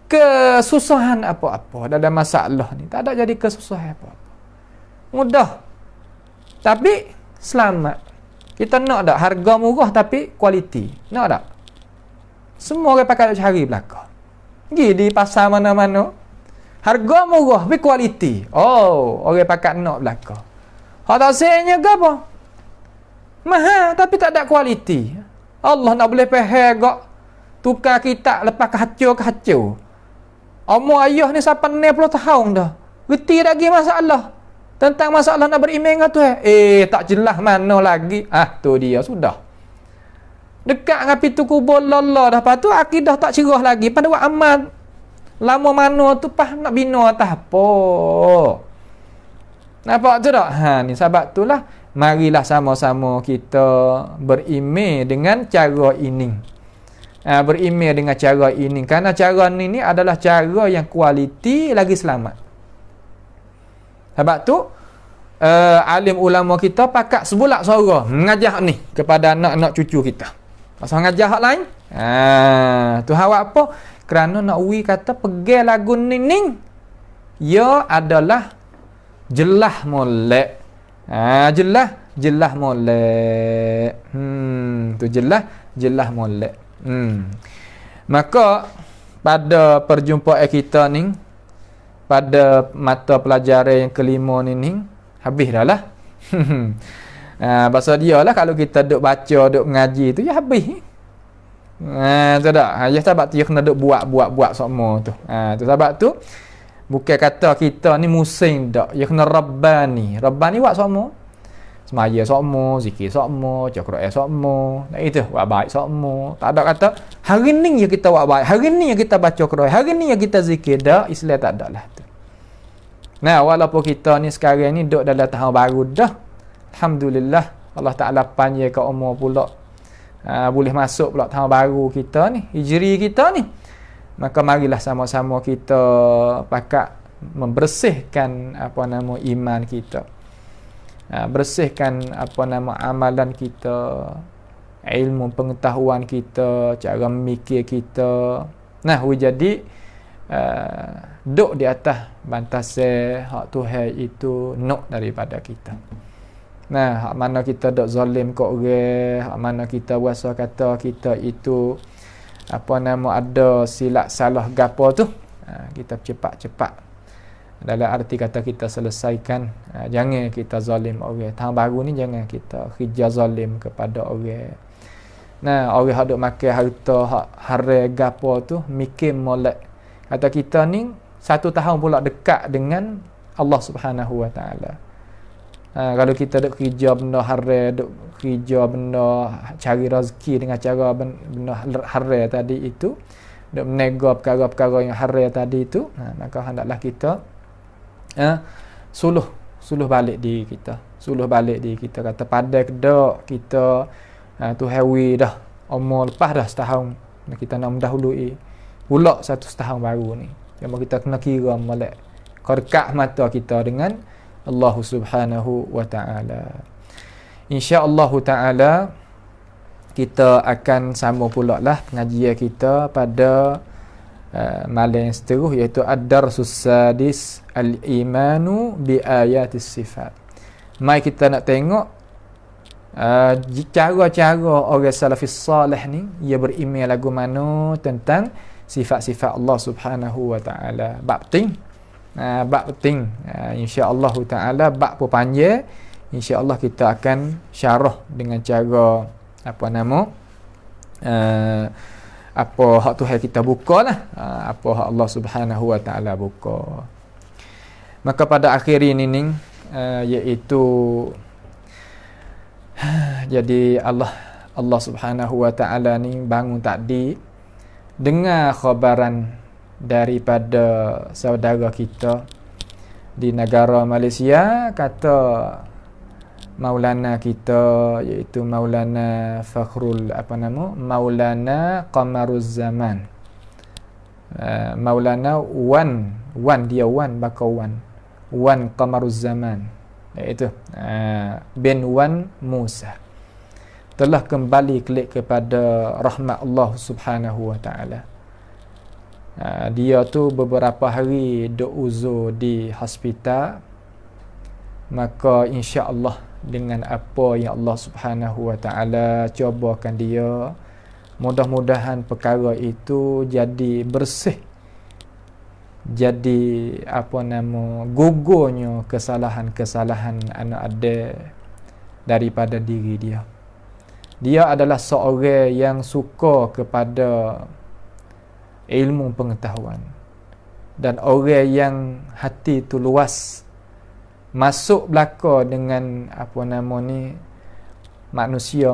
Speaker 1: kesusahan apa-apa dalam masalah ni. Tak ada jadi kesusahan apa-apa. Mudah. Tapi selamat. Kita nak tak harga murah tapi kualiti. Nak tak? Semua orang pakai cari belakang. Pergi di pasar mana-mana. Harga murah tapi kualiti. Oh, orang pakai nak belakang. Hak tak sayangnya ke apa? Mahal tapi tak ada kualiti. Allah nak boleh faham gak. Tukar kita lepas kacau. Umur ayah ni sampai 60 tahun dah. Reti lagi masalah. Tentang masalah nak beriman dengan Tuhan. Tak jelas mana lagi. Tu dia sudah. Dekat dengan pintu kubur Allah dah. Lepas tu akidah tak cerah lagi. Pada buat amal. Lama mana tu pas nak bina atas apa. Nampak tu tak? Ni sebab tu lah. Marilah sama-sama kita beriman dengan cara ini. Beriman dengan cara ini. Kerana cara ini adalah cara yang kualiti lagi selamat. Sebab tu alim ulama kita pakat sebulak suara mengajar ni kepada anak-anak cucu kita. Pasal ngajar hak lain. Tu hawak apa? Kerana nak wi kata pegang lagu ning. Ia adalah jelah molek. Jelah molek. Tu jelah molek. Maka pada perjumpaan kita ni, pada mata pelajaran yang kelima ni habis dah lah. Bahasa dia lah kalau kita duk baca, duk mengaji tu ya habis. Tu tak? Ya sebab tu ya kena duk buat semua tu. Tu sebab tu bukan kata kita ni musim tak. Ya kena Rabbani. Rabbani buat semua. Semaya semua, zikir semua, baca Quran semua. Nah itu buat baik semua. Tak ada kata hari ni ya kita buat baik, hari ni ya kita baca Quran, hari ni ya kita zikir. Dah Islam tak ada lah tu. Nah, walaupun kita ni sekarang ni duduk dalam tahun baru dah. Alhamdulillah Allah Ta'ala panjang ke umur pula. Boleh masuk pula tahun baru kita ni, Hijri kita ni. Maka marilah sama-sama kita pakat membersihkan iman kita. Bersihkan amalan kita, ilmu pengetahuan kita, cara memikir kita. Nah, jadi duk di atas bantasan hak Tuhan itu nak daripada kita. Nah, hak mana kita duk zalim kat orang, hak mana kita rasa kata kita itu ada silap salah gapo tu, kita cepat-cepat dalam arti kata kita selesaikan. Jangan kita zalim orang. Tahun baru ni jangan kita kerja zalim kepada orang. Nah, orang hak duk makan harta hak haram gapo tu mikir molek. Kata kita ni 1 tahun pula dekat dengan Allah Subhanahu Wa Taala. Kalau kita duk kerja benda haram, duk kerja benda cari rezeki dengan cara benda haram tadi itu, duk menega perkara-perkara yang haram tadi itu, maka hendaklah kita suluh balik diri kita. Suluh balik diri kita, kata padai kedak kita tu hewi dah umur lepas dah setahun, kita nak mendahului pula satu setahun baru ni. Cuma kita kena kira molek dekat mata kita dengan Allah Subhanahu wa taala. Insya-Allah taala kita akan sambung pula lah pengajian kita pada malam yang seterus, iaitu ad-darsus sadis al-imanu bi ayatis sifat. Mai kita nak tengok cara-cara orang salafis salih ni ia beriman lagu mana tentang sifat-sifat Allah Subhanahu wa taala. Bab penting. Bab penting. Insya-Allah taala bab pun panjang. Insya-Allah kita akan syarah dengan cara apa hak Tuhan kita bukalah, apa hak Allah Subhanahu wa taala buka. Maka pada akhir ini iaitu jadi Allah Subhanahu wa taala ni bangun tadi dengar khabaran daripada saudara kita di negara Malaysia, kata Maulana kita iaitu Maulana Fakhrul Maulana Qamaruz Zaman, Maulana Wan Qamaruz Zaman, iaitu bin Wan Musa, telah kembali kelik kepada rahmat Allah Subhanahu wa taala. Dia tu beberapa hari duk uzur di hospital, maka insya-Allah dengan apa yang Allah Subhanahu wa taala cubakan dia, mudah-mudahan perkara itu jadi bersih, jadi gugurnya kesalahan-kesalahan anak ada daripada diri dia. Dia adalah seorang yang suka kepada ilmu pengetahuan dan orang yang hati itu luas, masuk belaka dengan manusia,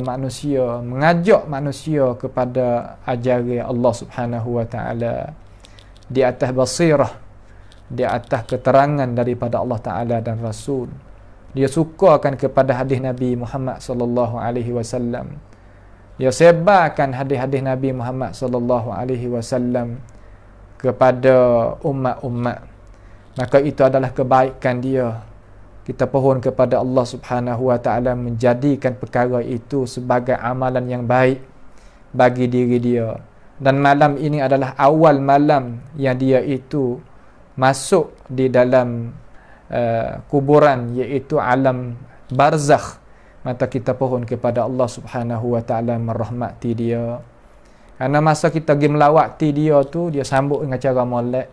Speaker 1: mengajak manusia kepada ajaran Allah Subhanahu wa taala di atas basirah, di atas keterangan daripada Allah taala dan Rasul. Dia sukakan kepada hadis Nabi Muhammad sallallahu alaihi wasallam. Dia sebarkan hadis-hadis Nabi Muhammad sallallahu alaihi wasallam kepada umat-umat. Maka itu adalah kebaikan dia. Kita pohon kepada Allah Subhanahu wa taala menjadikan perkara itu sebagai amalan yang baik bagi diri dia. Dan malam ini adalah awal malam yang dia itu masuk di dalam kuburan, iaitu alam barzakh. Maka kita pohon kepada Allah Subhanahu wa taala merahmati dia. Karena masa kita pergi melawati dia tu, dia sambut dengan cara molek.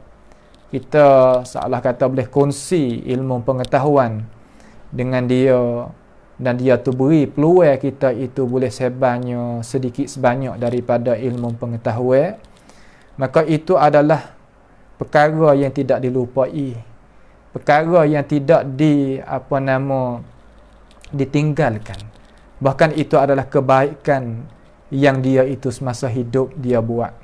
Speaker 1: Kita seolah kata boleh kongsi ilmu pengetahuan dengan dia, dan dia tu beri peluang kita itu boleh sebanyak sedikit sebanyak daripada ilmu pengetahuan. Maka itu adalah perkara yang tidak dilupai, perkara yang tidak ditinggalkan. Bahkan itu adalah kebaikan yang dia itu semasa hidup dia buat.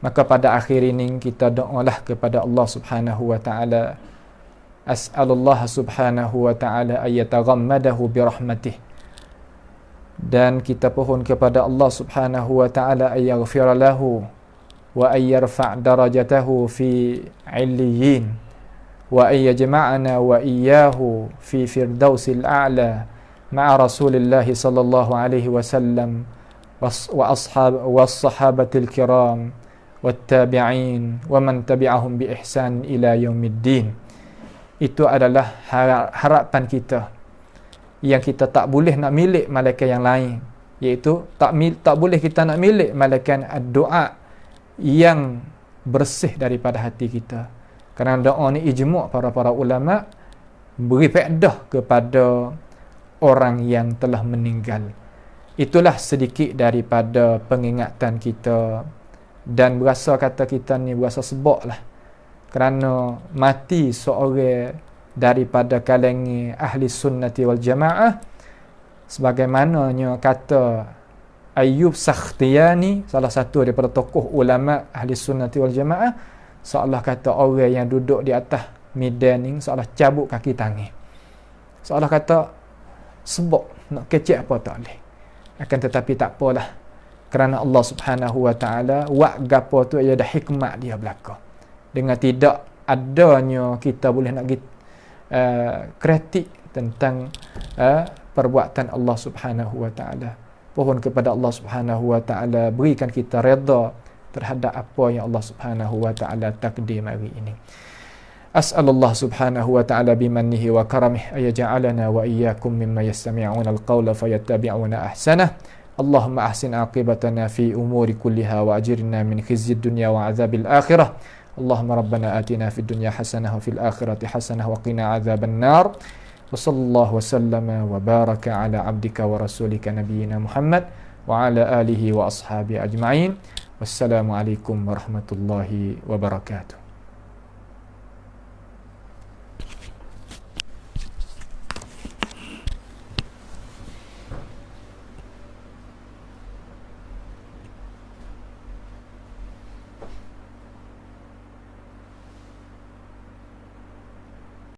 Speaker 1: Maka pada akhir ini kita doalah kepada Allah Subhanahu wa taala, as'alullah Subhanahu wa taala ayataghammadahu birahmatih, dan kita pohon kepada Allah Subhanahu wa taala ayaghfir lahu wa ayyarfa' darajatahu fi 'illiyin wa ayyajma'ana wa iyyahu fi firdausil a'la ma'a Rasulillah sallallahu alaihi wasallam was sahabatil kiram wattabi'in wa man tabi'ahum bi ihsan ila yaumiddin. Itu adalah harapan kita yang kita tak boleh nak milik malaikat yang lain, iaitu tak boleh kita nak milik malaikat doa yang bersih daripada hati kita. Kerana doa ni ijma' para ulama beri faedah kepada orang yang telah meninggal. Itulah sedikit daripada pengingatan kita, dan berasa kata kita ni berasa sebab lah, kerana mati seorang daripada kalangan ahli sunnati wal jamaah, sebagaimananya kata Ayyub Sakhtiyani, salah satu daripada tokoh ulama ahli sunnati wal jamaah, seolah kata orang yang duduk di atas medan ni seolah cabut kaki tangan, seolah kata sebab nak kecek apa tak boleh. Akan tetapi tak apalah, kerana Allah Subhanahu wa taala wak gapo tu ada hikmat dia belaka. Dengan tidak adanya kita boleh nak kritik tentang perbuatan Allah Subhanahu wa taala. Pohon kepada Allah Subhanahu wa taala berikan kita redha terhadap apa yang Allah Subhanahu wa taala takdir hari ini. As'alullah subhanahu wa ta'ala bimannihi wa karamih ayaj'alana wa iyyakum mimma yastami'una al-qawla fayattabi'una ahsanah. Allahumma ahsin aqibatana fi umuri kulliha wa ajirna min khizyid dunya wa 'adzabil akhirah. Allahumma rabbana atina fid dunya hasanah wa fil akhirati hasanah wa qina 'adzaban nar. Wa sallallahu wa sallama wa baraka ala 'abdika wa rasulika nabiyyina Muhammad wa ala alihi wa ashabihi ajma'in. Wassalamu alaikum warahmatullahi wabarakatuh.